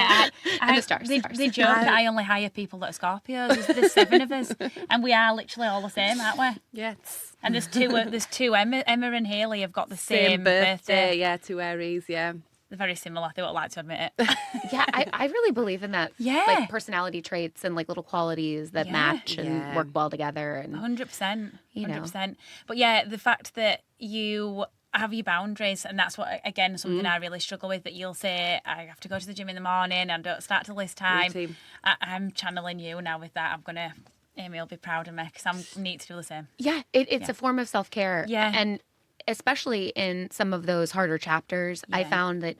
Speaker 1: And the stars.
Speaker 2: They joke that I only hire people that are Scorpios. There's 7 of us, and we are literally all the same, aren't we?
Speaker 3: yes.
Speaker 2: And there's two. Emma and Hayley have got the same
Speaker 3: birthday. Yeah, 2 Aries, yeah.
Speaker 2: They're very similar. They won't like to admit it.
Speaker 1: Yeah, I really believe in that.
Speaker 2: Yeah.
Speaker 1: Like personality traits and like little qualities that match and work well together. And
Speaker 2: 100%.
Speaker 1: You know.
Speaker 2: 100%. But yeah, the fact that you have your boundaries, and that's what, again, something I really struggle with, that you'll say, I have to go to the gym in the morning and don't start till this time.
Speaker 3: Routine.
Speaker 2: I'm channeling you now with that. Amy will be proud of me, because I need to do the same.
Speaker 1: Yeah, it's a form of self-care.
Speaker 2: Yeah.
Speaker 1: And especially in some of those harder chapters, I found that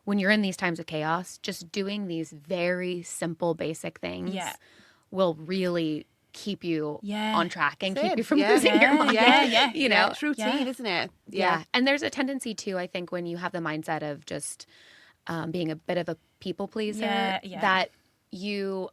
Speaker 1: when you're in these times of chaos, just doing these very simple, basic things will really keep you
Speaker 2: Yeah.
Speaker 1: on track and keep
Speaker 3: Same.
Speaker 1: you from
Speaker 3: Yeah.
Speaker 1: losing your mind.
Speaker 2: Yeah.
Speaker 1: You know,
Speaker 3: it's routine, isn't it?
Speaker 1: yeah. And there's a tendency too, I think, when you have the mindset of just being a bit of a people pleaser, that you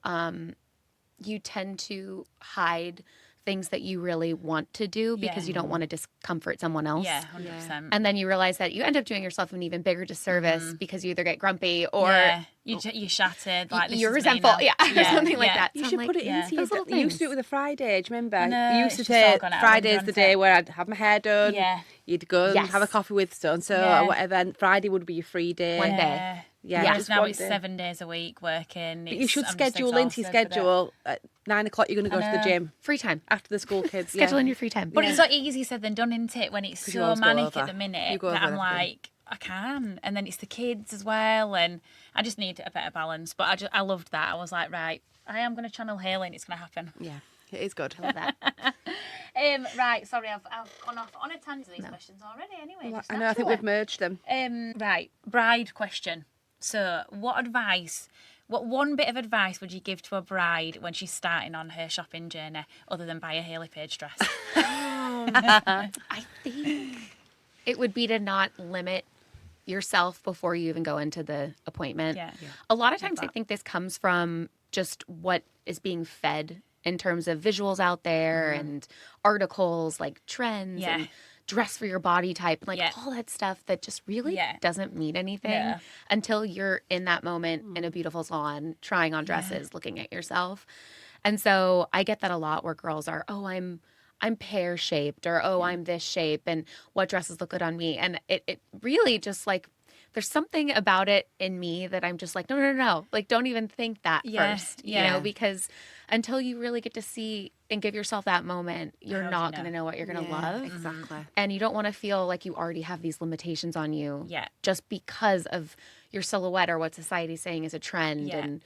Speaker 1: tend to hide things that you really want to do because you don't want to discomfort someone else.
Speaker 2: Yeah, 100%.
Speaker 1: And then you realize that you end up doing yourself an even bigger disservice because you either get grumpy or
Speaker 2: you're shattered. Like, this
Speaker 1: you're
Speaker 2: is me
Speaker 1: resentful.
Speaker 2: now.
Speaker 1: Or something like that.
Speaker 3: You
Speaker 1: So I'm
Speaker 3: should
Speaker 1: like,
Speaker 3: put it into
Speaker 1: those little
Speaker 3: you used to do it
Speaker 1: things.
Speaker 3: with a Friday. Do you remember?
Speaker 2: I know,
Speaker 3: You used to
Speaker 2: it's just all
Speaker 3: say
Speaker 2: gone out of
Speaker 3: Friday's
Speaker 2: hand,
Speaker 3: the
Speaker 2: hasn't
Speaker 3: day
Speaker 2: it?
Speaker 3: where I'd have my hair done.
Speaker 2: Yeah.
Speaker 3: You'd go and
Speaker 1: Yes.
Speaker 3: have a coffee with so and so
Speaker 2: Yeah.
Speaker 3: or whatever. And Friday would be your free day.
Speaker 1: One day.
Speaker 3: Yeah.
Speaker 2: Whereas
Speaker 3: just
Speaker 2: now
Speaker 3: one
Speaker 2: it's
Speaker 3: day.
Speaker 2: 7 days a week working.
Speaker 3: But you should
Speaker 2: I'm just
Speaker 3: schedule into your
Speaker 2: exhausted with it.
Speaker 3: schedule at 9 o'clock. You're going to go to the
Speaker 2: know.
Speaker 3: gym
Speaker 1: Free time.
Speaker 3: after the school kids.
Speaker 1: Schedule in your free time.
Speaker 2: But it's so easy said than done, isn't it? When it's
Speaker 3: 'Cause you
Speaker 2: so
Speaker 3: always go
Speaker 2: manic
Speaker 3: over.
Speaker 2: at the minute
Speaker 3: You go
Speaker 2: that
Speaker 3: over
Speaker 2: I'm
Speaker 3: everything.
Speaker 2: like, I can. And then it's the kids as well. And I just need a better balance. But I loved that. I was like, right, I am going to channel Hayley and it's going to happen.
Speaker 3: Yeah, it is good.
Speaker 1: Love that.
Speaker 2: Right, sorry, I've gone off on a tangent with these questions already anyway.
Speaker 3: Well,
Speaker 2: just
Speaker 3: I know, I think we've
Speaker 2: naturally.
Speaker 3: merged them.
Speaker 2: Right, bride question. So, what one bit of advice would you give to a bride when she's starting on her shopping journey other than buy a Hayley Paige dress?
Speaker 1: I think it would be to not limit yourself before you even go into the appointment.
Speaker 2: Yeah.
Speaker 1: A lot of times I think this comes from just what is being fed in terms of visuals out there and articles like trends and dress for your body type, like all that stuff that just really doesn't mean anything until you're in that moment in a beautiful salon trying on dresses, looking at yourself. And so I get that a lot where girls are, oh, I'm pear shaped, or oh, I'm this shape, and what dresses look good on me. And it really just like, there's something about it in me that I'm just like, no. Like, don't even think that first, you know, because until you really get to see and give yourself that moment, you're not going to know what you're going to love.
Speaker 3: Exactly.
Speaker 1: And you don't want to feel like you already have these limitations on you just because of your silhouette or what society's saying is a trend. And,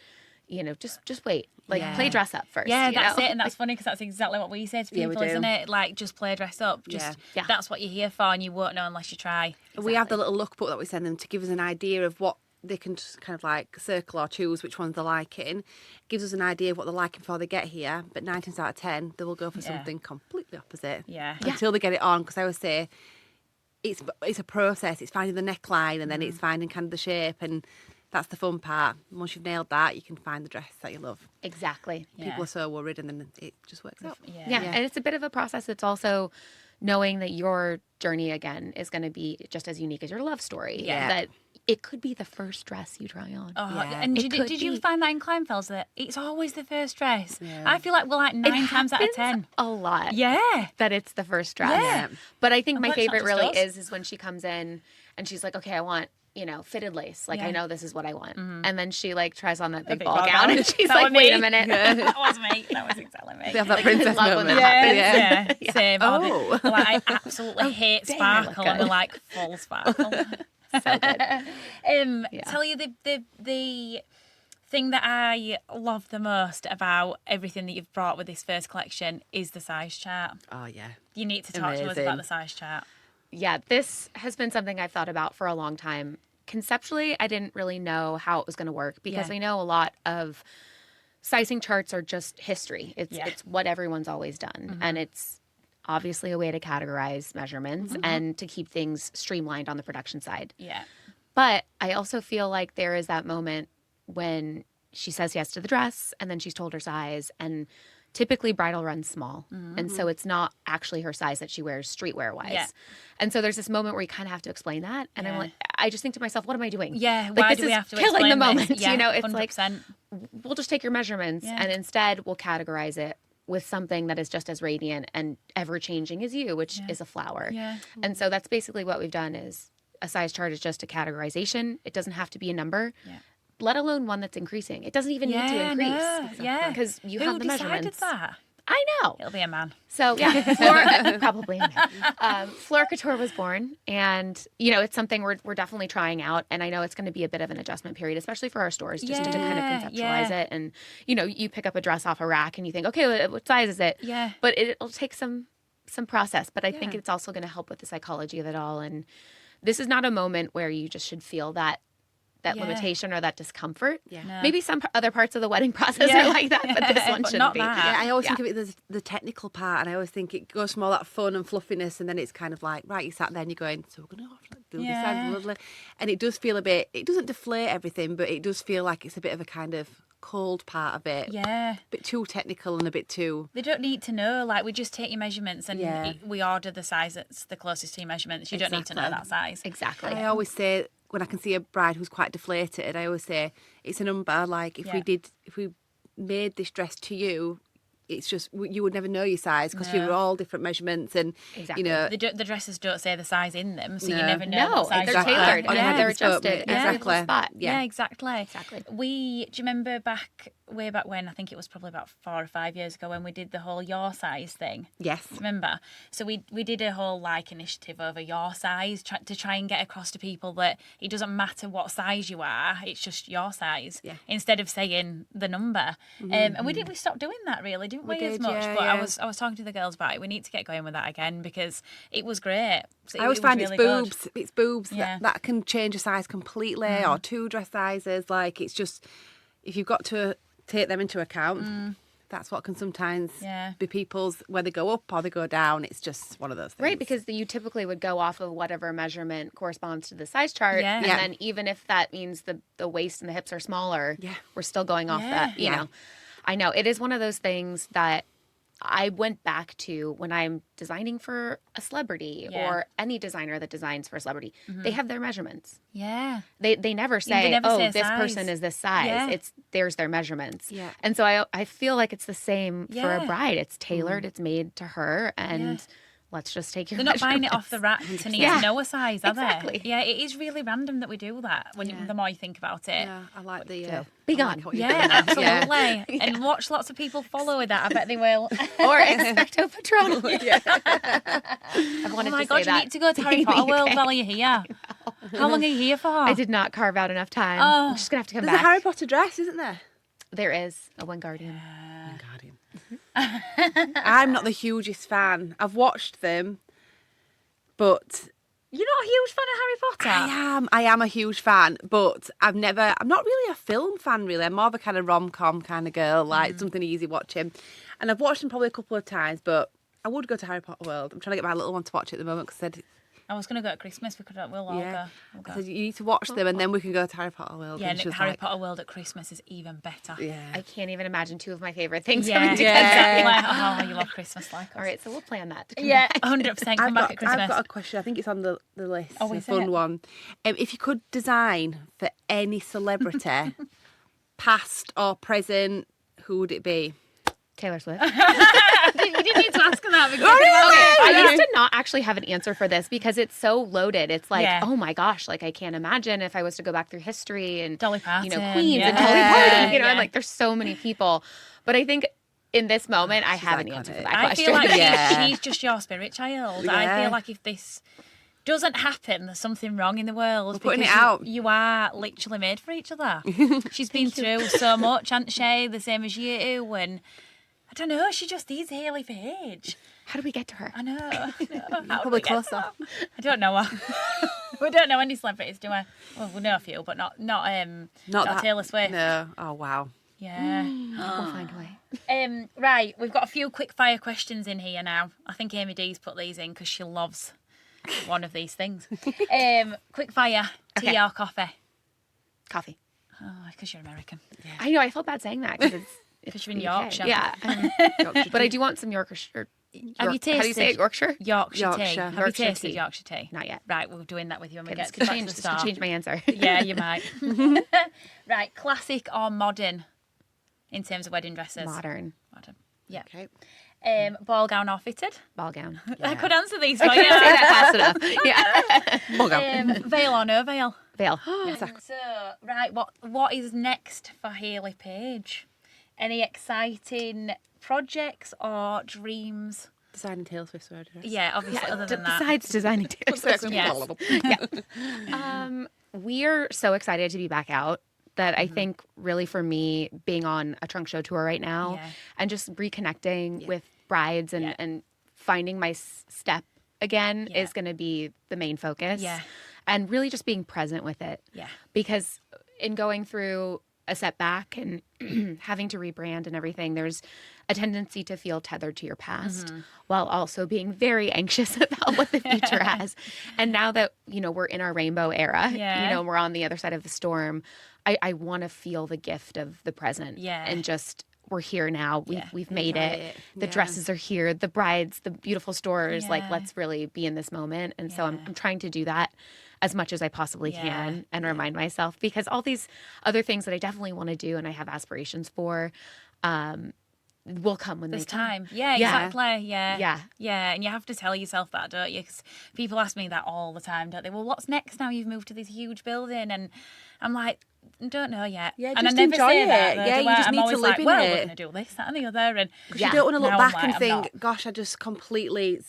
Speaker 1: you know, just wait. Like, play dress up first.
Speaker 2: Yeah,
Speaker 1: you
Speaker 2: that's
Speaker 1: know?
Speaker 2: it. And that's funny because that's exactly what we say to
Speaker 3: Yeah, we
Speaker 2: people,
Speaker 3: do.
Speaker 2: isn't it? Like, just play dress up. Just that's what you're here for, and you won't know unless you try.
Speaker 3: We have the little lookbook that we send them to give us an idea of what they can just kind of like circle or choose which ones they're liking. Gives us an idea of what they're liking before they get here. But 9 times out of 10, they will go for something completely opposite. Until they get it on. Because I always say it's a process. It's finding the neckline and then it's finding kind of the shape, and that's the fun part. Once you've nailed that, you can find the dress that you love.
Speaker 1: Exactly.
Speaker 3: People are so worried, and then it just works out.
Speaker 1: Yeah. And it's a bit of a process. It's also knowing that your journey again is going to be just as unique as your love story.
Speaker 3: Yeah.
Speaker 1: That it could be the first dress you try on.
Speaker 2: And did you find that in Kleinfeld's that it's always the first dress?
Speaker 3: Yeah.
Speaker 2: I feel like we're like 9 times out of 10.
Speaker 1: A lot.
Speaker 2: Yeah.
Speaker 1: That it's the first dress.
Speaker 2: Yeah.
Speaker 1: But I think my
Speaker 2: glad it's not
Speaker 1: favorite
Speaker 2: just
Speaker 1: really
Speaker 2: us.
Speaker 1: is when she comes in and she's like, okay, I want, you know, fitted lace. Like, I know this is what I want. And then she like tries on that big ball gown and she's
Speaker 2: That
Speaker 1: like,
Speaker 2: was
Speaker 1: wait
Speaker 2: me.
Speaker 1: a minute.
Speaker 2: That was me. That was exactly me.
Speaker 3: They have that princess
Speaker 1: love when
Speaker 3: moment.
Speaker 1: that happens.
Speaker 2: Yeah, same.
Speaker 3: Oh.
Speaker 2: Like, I absolutely hate sparkle, and we're like full sparkle.
Speaker 1: So good.
Speaker 2: Tell you the thing that I love the most about everything that you've brought with this first collection is the size chart.
Speaker 3: Oh, yeah.
Speaker 2: You need to talk to us
Speaker 3: Amazing.
Speaker 2: about the size chart.
Speaker 1: Yeah, this has been something I've thought about for a long time. Conceptually, I didn't really know how it was going to work because I know a lot of sizing charts are just history. It's what everyone's always done. And it's obviously a way to categorize measurements and to keep things streamlined on the production side.
Speaker 2: Yeah.
Speaker 1: But I also feel like there is that moment when she says yes to the dress and then she's told her size, and typically Bridal runs small. And so it's not actually her size that she wears streetwear wise.
Speaker 2: Yeah.
Speaker 1: And so there's this moment where you kind of have to explain that. And I'm like, I just think to myself, what am I doing?
Speaker 2: Yeah,
Speaker 1: Like,
Speaker 2: why
Speaker 1: this
Speaker 2: do we
Speaker 1: is
Speaker 2: have to
Speaker 1: killing the
Speaker 2: explain
Speaker 1: moment.
Speaker 2: this? Yeah,
Speaker 1: you know, it's
Speaker 2: 100%.
Speaker 1: like, we'll just take your measurements and instead we'll categorize it with something that is just as radiant and ever changing as you, which is a flower.
Speaker 2: Yeah.
Speaker 1: And so that's basically what we've done. Is a size chart is just a categorization. It doesn't have to be a number. Yeah. Let alone one that's increasing. It doesn't even need to increase.
Speaker 2: No. Yeah.
Speaker 1: Because you
Speaker 2: Who
Speaker 1: have the
Speaker 2: decided
Speaker 1: measurements.
Speaker 2: that?
Speaker 1: I know.
Speaker 2: It'll be a man.
Speaker 1: So yeah, Flora, probably. Flora Couture was born, and you know it's something we're definitely trying out, and I know it's going to be a bit of an adjustment period, especially for our stores, just to kind of conceptualize it. And you know, you pick up a dress off a rack and you think, okay, what size is it?
Speaker 2: Yeah.
Speaker 1: But it'll take some process. But I think it's also going to help with the psychology of it all. And this is not a moment where you just should feel that
Speaker 2: Yeah.
Speaker 1: limitation or that discomfort.
Speaker 3: Yeah.
Speaker 2: No.
Speaker 1: Maybe some other parts of the wedding process
Speaker 2: Yeah.
Speaker 1: are like that, but this one
Speaker 2: But
Speaker 1: shouldn't
Speaker 2: not
Speaker 1: be.
Speaker 2: that.
Speaker 3: Yeah, I always
Speaker 1: Yeah.
Speaker 3: think of it as the technical part, and I always think it goes from all that fun and fluffiness, and then it's kind of like, right, you sat there and you're going, so we're going to do this
Speaker 2: Yeah.
Speaker 3: side, lovely. And it does feel a bit, it doesn't deflate everything, but it does feel like it's a bit of a kind of cold part of it.
Speaker 2: Yeah.
Speaker 3: A bit too technical and a bit too...
Speaker 2: They don't need to know. Like, we just take your measurements and
Speaker 3: Yeah.
Speaker 2: we order the size that's the closest to your measurements. You don't need to know
Speaker 3: Exactly.
Speaker 2: that size.
Speaker 1: Exactly.
Speaker 3: I always say, when I can see a bride who's quite deflated, I always say, it's a number. Like, if we made this dress to you, it's just, you would never know your size because we
Speaker 2: No.
Speaker 3: were all different measurements, and
Speaker 1: Exactly.
Speaker 3: you know,
Speaker 2: The dresses don't say the size in them, so you
Speaker 3: No.
Speaker 2: never know
Speaker 1: No,
Speaker 2: what size
Speaker 1: they're
Speaker 2: you are.
Speaker 1: tailored.
Speaker 3: Oh,
Speaker 1: Yeah,
Speaker 3: yeah.
Speaker 1: they're
Speaker 3: Bespoke,
Speaker 1: adjusted.
Speaker 3: yeah.
Speaker 1: Every
Speaker 3: Exactly.
Speaker 1: little spot.
Speaker 2: Yeah, exactly.
Speaker 1: Exactly.
Speaker 2: Do you remember way back when, I think it was probably about 4 or 5 years ago, when we did the whole your size thing?
Speaker 3: yes.
Speaker 2: Remember? So we did a whole initiative over your size to try and get across to people that it doesn't matter what size you are, it's just your size.
Speaker 3: Yeah.
Speaker 2: Instead of saying the number. And we stopped doing that really, didn't we,
Speaker 3: We
Speaker 2: as
Speaker 3: did,
Speaker 2: much?
Speaker 3: yeah,
Speaker 2: But
Speaker 3: yeah.
Speaker 2: I was talking to the girls about it. We need to get going with that again because it was great. So
Speaker 3: I always
Speaker 2: it was
Speaker 3: find
Speaker 2: really
Speaker 3: it's
Speaker 2: good.
Speaker 3: boobs. It's boobs
Speaker 2: Yeah.
Speaker 3: that can change a size completely, or two dress sizes. Like, it's just, if you've got to take them into account, that's what can sometimes
Speaker 2: Yeah.
Speaker 3: be people's, whether they go up or they go down. It's just one of those things.
Speaker 1: Right, because you typically would go off of whatever measurement corresponds to the size chart.
Speaker 2: Yeah.
Speaker 1: And
Speaker 3: Yeah.
Speaker 1: then even if that means the waist and the hips are smaller,
Speaker 3: Yeah.
Speaker 1: we're still going off
Speaker 2: Yeah.
Speaker 1: that, you
Speaker 3: Yeah.
Speaker 1: know. I know. It is one of those things that I went back to when I'm designing for a celebrity
Speaker 2: Yeah.
Speaker 1: or any designer that designs for a celebrity. They have their measurements.
Speaker 2: Yeah.
Speaker 1: They never say,
Speaker 2: never say
Speaker 1: this
Speaker 2: size.
Speaker 1: person is this size.
Speaker 2: Yeah.
Speaker 1: There's their measurements.
Speaker 3: Yeah.
Speaker 1: And so I feel like it's the same for
Speaker 2: Yeah.
Speaker 1: a bride. It's tailored, it's made to her, and let's just take your
Speaker 2: They're not buying it off the rack to need to know a size, are
Speaker 1: Exactly.
Speaker 2: they? Yeah, it is really random that we do that the more you think about it.
Speaker 3: Yeah, I like the...
Speaker 1: Be
Speaker 3: I
Speaker 1: gone.
Speaker 3: like what you're
Speaker 2: Yeah,
Speaker 3: doing.
Speaker 2: absolutely. And watch lots of people follow with that. I bet they will.
Speaker 1: Or expecto patronum. I
Speaker 2: Oh
Speaker 1: wanted
Speaker 2: my
Speaker 1: to
Speaker 2: God,
Speaker 1: say
Speaker 2: you
Speaker 1: that.
Speaker 2: need to go to Harry
Speaker 1: in the
Speaker 2: Potter World
Speaker 1: UK.
Speaker 2: while you're here. How long are you here for?
Speaker 1: I did not carve out enough time.
Speaker 2: Oh.
Speaker 1: I'm just gonna have to come
Speaker 3: There's a
Speaker 1: back.
Speaker 3: Harry Potter dress, isn't there?
Speaker 1: There is a One Guardian.
Speaker 3: I'm not the hugest fan. I've watched them, but
Speaker 2: You're not a huge fan of Harry Potter?
Speaker 3: I am a huge fan, but I'm not really a film fan, really. I'm more of a kind of rom-com kind of girl, like something easy watching. And I've watched them probably a couple of times, but I would go to Harry Potter World. I'm trying to get my little one to watch it at the moment because I said,
Speaker 2: I was going to go at Christmas. We'll all
Speaker 3: yeah.
Speaker 2: go. We'll
Speaker 3: I
Speaker 2: go.
Speaker 3: said, you need to watch them and then we can go to Harry Potter World.
Speaker 2: Yeah,
Speaker 3: And
Speaker 2: and
Speaker 3: she was
Speaker 2: Harry
Speaker 3: like,
Speaker 2: Potter World at Christmas is even better.
Speaker 3: Yeah.
Speaker 1: I can't even imagine two of my favorite things
Speaker 2: Yeah,
Speaker 1: coming together.
Speaker 2: exactly. Oh, you love Christmas like us.
Speaker 1: All right, so we'll plan that. To come
Speaker 2: Yeah,
Speaker 1: back.
Speaker 2: 100% come back at Christmas.
Speaker 3: I've got a question. I think it's on the list.
Speaker 2: Oh,
Speaker 3: It's
Speaker 2: is
Speaker 3: a fun
Speaker 2: it?
Speaker 3: one. If you could design for any celebrity, past or present, who would it be?
Speaker 1: Taylor Swift.
Speaker 2: You didn't need to ask her that. Because
Speaker 1: I used to not actually have an answer for this because it's so loaded. It's like,
Speaker 2: Yeah.
Speaker 1: oh my gosh, like I can't imagine if I was to go back through history and
Speaker 2: Dolly Parton,
Speaker 1: Queens
Speaker 2: yeah.
Speaker 1: and Dolly Parton. You know,
Speaker 2: Yeah.
Speaker 1: and like there's so many people. But I think in this moment, I
Speaker 3: She's
Speaker 1: have an
Speaker 3: iconic.
Speaker 1: answer for that
Speaker 2: I
Speaker 1: question.
Speaker 2: feel like
Speaker 3: Yeah.
Speaker 2: she's just your spirit child. I
Speaker 3: Yeah.
Speaker 2: feel like if this doesn't happen, there's something wrong in the world.
Speaker 3: We're putting
Speaker 2: because
Speaker 3: it out.
Speaker 2: You are literally made for each other. She's been through so much, hasn't she? The same as you. And I don't know, she just is Hayley Paige.
Speaker 1: How do we get to her?
Speaker 2: I know. How do
Speaker 3: Probably
Speaker 2: we get
Speaker 3: closer.
Speaker 2: to her? I don't know her. We don't know any celebrities, do we? Well, we know a few, but not
Speaker 3: that-
Speaker 2: Taylor Swift.
Speaker 3: No. Oh, wow.
Speaker 2: Yeah.
Speaker 1: We'll find a way.
Speaker 2: Right, we've got a few quick fire questions in here now. I think Amy D's put these in because she loves one of these things. Quick fire, tea
Speaker 1: Okay.
Speaker 2: or coffee?
Speaker 1: Coffee.
Speaker 2: Oh, because you're American.
Speaker 1: I know. I felt bad saying that because
Speaker 2: Because you're in
Speaker 1: UK.
Speaker 2: Yorkshire.
Speaker 1: Yeah. But I do want some Yorkshire.
Speaker 2: Have you tasted
Speaker 1: How do you say it? Yorkshire?
Speaker 2: Yorkshire tea?
Speaker 3: Yorkshire.
Speaker 2: Have you
Speaker 1: Yorkshire
Speaker 2: tasted
Speaker 1: tea.
Speaker 2: Yorkshire tea?
Speaker 1: Not yet.
Speaker 2: Right, we're doing that with you when we
Speaker 1: Okay,
Speaker 2: get
Speaker 1: this could
Speaker 2: back
Speaker 1: change.
Speaker 2: to the
Speaker 1: This could
Speaker 2: start.
Speaker 1: change my answer.
Speaker 2: Yeah, you might. Right, classic or modern in terms of wedding dresses?
Speaker 1: Modern
Speaker 2: Modern. Yeah.
Speaker 3: Okay.
Speaker 2: Ball gown or fitted?
Speaker 1: ball gown.
Speaker 2: I could answer these for
Speaker 1: I
Speaker 2: you.
Speaker 1: couldn't say that fast enough. Yeah.
Speaker 3: Bug out.
Speaker 2: Veil or no veil?
Speaker 1: Veil.
Speaker 2: So, right, what is next for Hayley Paige? Any exciting projects or dreams?
Speaker 3: Designing Taylor Swift's wedding dress.
Speaker 2: Yeah, obviously, other than that.
Speaker 1: Besides designing Taylor Swift.
Speaker 2: Yes.
Speaker 1: We're so excited to be back out that I think really for me being on a trunk show tour right now
Speaker 2: Yeah.
Speaker 1: and just reconnecting with brides and,
Speaker 2: Yeah.
Speaker 1: and finding my step again
Speaker 2: Yeah.
Speaker 1: is going to be the main focus.
Speaker 2: Yeah.
Speaker 1: And really just being present with it.
Speaker 2: Yeah.
Speaker 1: Because in going through a setback and having to rebrand and everything, there's a tendency to feel tethered to your past while also being very anxious about what the future has. And now that, we're in our rainbow era, we're on the other side of the storm, I want to feel the gift of the present and just, we're here now. We've made it. The dresses are here. The brides, the beautiful stores, like, let's really be in this moment. And so I'm trying to do that as much as I possibly can and remind myself, because all these other things that I definitely want to do and I have aspirations for will come when
Speaker 2: there's
Speaker 1: they come.
Speaker 2: time. Yeah, exactly. Yeah. And you have to tell yourself that, don't you? Because people ask me that all the time, don't they? Well, what's next now you've moved to this huge building? And I'm like, don't know yet.
Speaker 3: Yeah,
Speaker 2: and I
Speaker 3: just
Speaker 2: never
Speaker 3: enjoy
Speaker 2: say
Speaker 3: it.
Speaker 2: that.
Speaker 3: Yeah, you just
Speaker 2: I'm
Speaker 3: need to
Speaker 2: always
Speaker 3: live
Speaker 2: like,
Speaker 3: in
Speaker 2: well,
Speaker 3: it.
Speaker 2: we're going to do this, that and the other. And
Speaker 3: Because you don't want to look
Speaker 2: now
Speaker 3: back
Speaker 2: I'm
Speaker 3: and
Speaker 2: like,
Speaker 3: think,
Speaker 2: I'm not.
Speaker 3: gosh, I just completely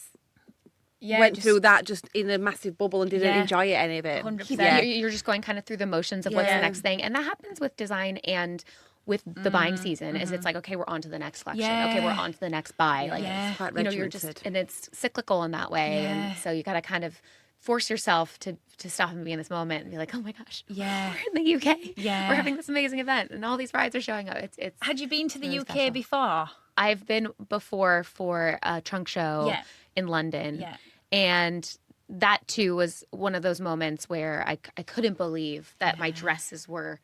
Speaker 3: went through that just in a massive bubble and didn't enjoy any of it.
Speaker 2: 100%.
Speaker 1: You're just going kind of through the motions of what's the next thing. And that happens with design and with the buying season. Is it's like, okay, we're on to the next collection. Okay, we're on to the next buy. Like,
Speaker 3: It's quite
Speaker 1: you're just, and it's cyclical in that way. And so you got to kind of force yourself to stop and be in this moment and be like, oh my gosh, we're in the UK. We're having this amazing event and all these brides are showing up. It's
Speaker 2: Had you been to the
Speaker 1: really
Speaker 2: UK
Speaker 1: special.
Speaker 2: before?
Speaker 1: I've been before for a trunk show in London. And that too was one of those moments where I couldn't believe that my dresses were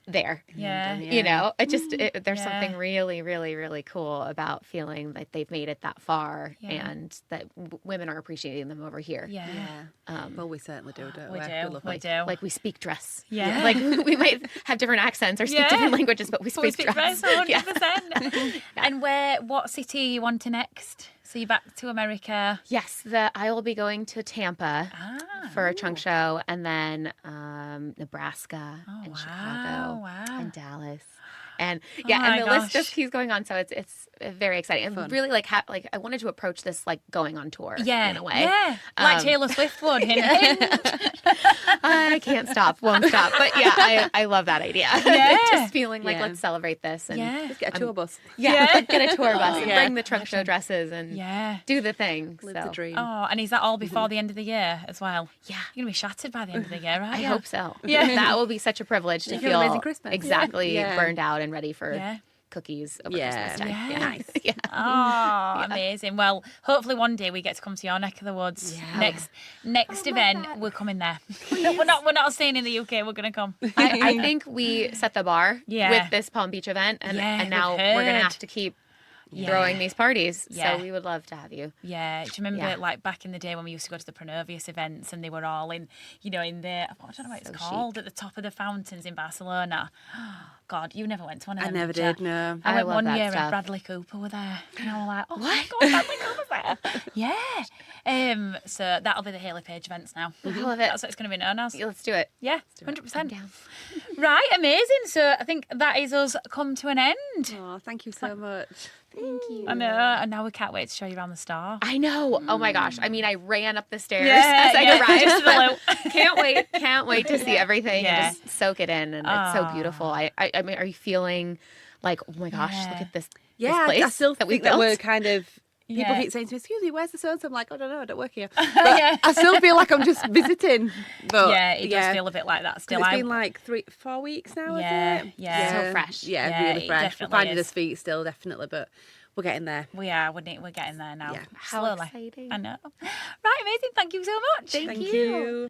Speaker 1: there. It just there's something really, really, really cool about feeling that they've made it that far and that women are appreciating them over here.
Speaker 3: Well, we certainly do, don't we?
Speaker 2: We do.
Speaker 1: Like, we speak dress.
Speaker 2: Yeah.
Speaker 1: Like, we might have different accents or speak different languages, but we speak dress.
Speaker 2: 100%. And what city are you on to next? So you're back to America?
Speaker 1: Yes, I will be going to Tampa for a trunk show, and then Nebraska and Chicago and Dallas. And and the list just keeps going on. So it's very exciting. And really I wanted to approach this like going on tour in a way.
Speaker 2: Yeah. Like Taylor Swift would.
Speaker 1: I can't stop, won't stop. But I love that idea. Just feeling like let's celebrate this and
Speaker 3: Let's get a tour bus.
Speaker 1: Get a tour bus and bring the trunk show dresses and do the thing.
Speaker 3: Live the dream.
Speaker 2: Oh, and is that all before the end of the year as well? Yeah. You're going to be shattered by the end of the year, right?
Speaker 1: I hope so. Yeah. That will be such a privilege to feel
Speaker 3: amazing Christmas.
Speaker 1: exactly burned out and ready for cookies over Christmas time.
Speaker 3: Nice.
Speaker 2: Oh, amazing. Well, hopefully one day we get to come to your neck of the woods. Next event, we're coming there. We're not staying in the UK, we're going to come.
Speaker 1: I think we set the bar with this Palm Beach event and now we're going to have to keep throwing these parties. So we would love to have you.
Speaker 2: Yeah. Do you remember like back in the day when we used to go to the Pronovius events and they were all in the, I don't know what it's called, at the top of the fountains in Barcelona. God, you never went to one of them.
Speaker 3: I never did, no.
Speaker 2: I went
Speaker 1: love
Speaker 2: one
Speaker 1: that
Speaker 2: year
Speaker 1: stuff.
Speaker 2: and Bradley Cooper were there. And I was like, oh my God, Bradley Cooper's there. Yeah. So that'll be the Hayley Paige events now.
Speaker 1: I love it.
Speaker 2: That's what it's going to be known as.
Speaker 1: Let's do it.
Speaker 2: Yeah,
Speaker 1: I'm
Speaker 2: 100%.
Speaker 1: down.
Speaker 2: Right, amazing. So I think that is us come to an end.
Speaker 3: Oh, thank you so much.
Speaker 1: Thank you.
Speaker 2: I know, and now we can't wait to show you around the store.
Speaker 1: I know. Oh my gosh. I mean, I ran up the stairs
Speaker 2: Yeah,
Speaker 1: as I
Speaker 2: yeah.
Speaker 1: arrived.
Speaker 2: Just a little.
Speaker 1: But can't wait to see everything
Speaker 2: Yeah.
Speaker 1: and just soak it in. And it's so beautiful. I mean, are you feeling like, oh my gosh, look at this
Speaker 3: Yeah,
Speaker 1: place
Speaker 3: I still
Speaker 1: that we
Speaker 3: think that
Speaker 1: built?
Speaker 3: we're kind of... People
Speaker 2: Yeah.
Speaker 3: keep saying to me, excuse me, where's the so-and-so? I'm like, I don't know, I don't work here. But I still feel like I'm just visiting. But
Speaker 2: Yeah, it does feel a bit like that still.
Speaker 3: It's been like 4 weeks now, is it?
Speaker 2: Yeah.
Speaker 1: So fresh.
Speaker 3: Yeah,
Speaker 2: Yeah,
Speaker 3: really
Speaker 2: it
Speaker 3: fresh. We're
Speaker 2: definitely
Speaker 3: finding
Speaker 2: is.
Speaker 3: his feet still, definitely, but we're getting there.
Speaker 2: We are. We're getting there now.
Speaker 3: Yeah.
Speaker 1: How
Speaker 2: Slowly.
Speaker 1: exciting.
Speaker 2: I know. Right, amazing. Thank you so much.
Speaker 1: Thank
Speaker 3: Thank
Speaker 1: you.
Speaker 3: you.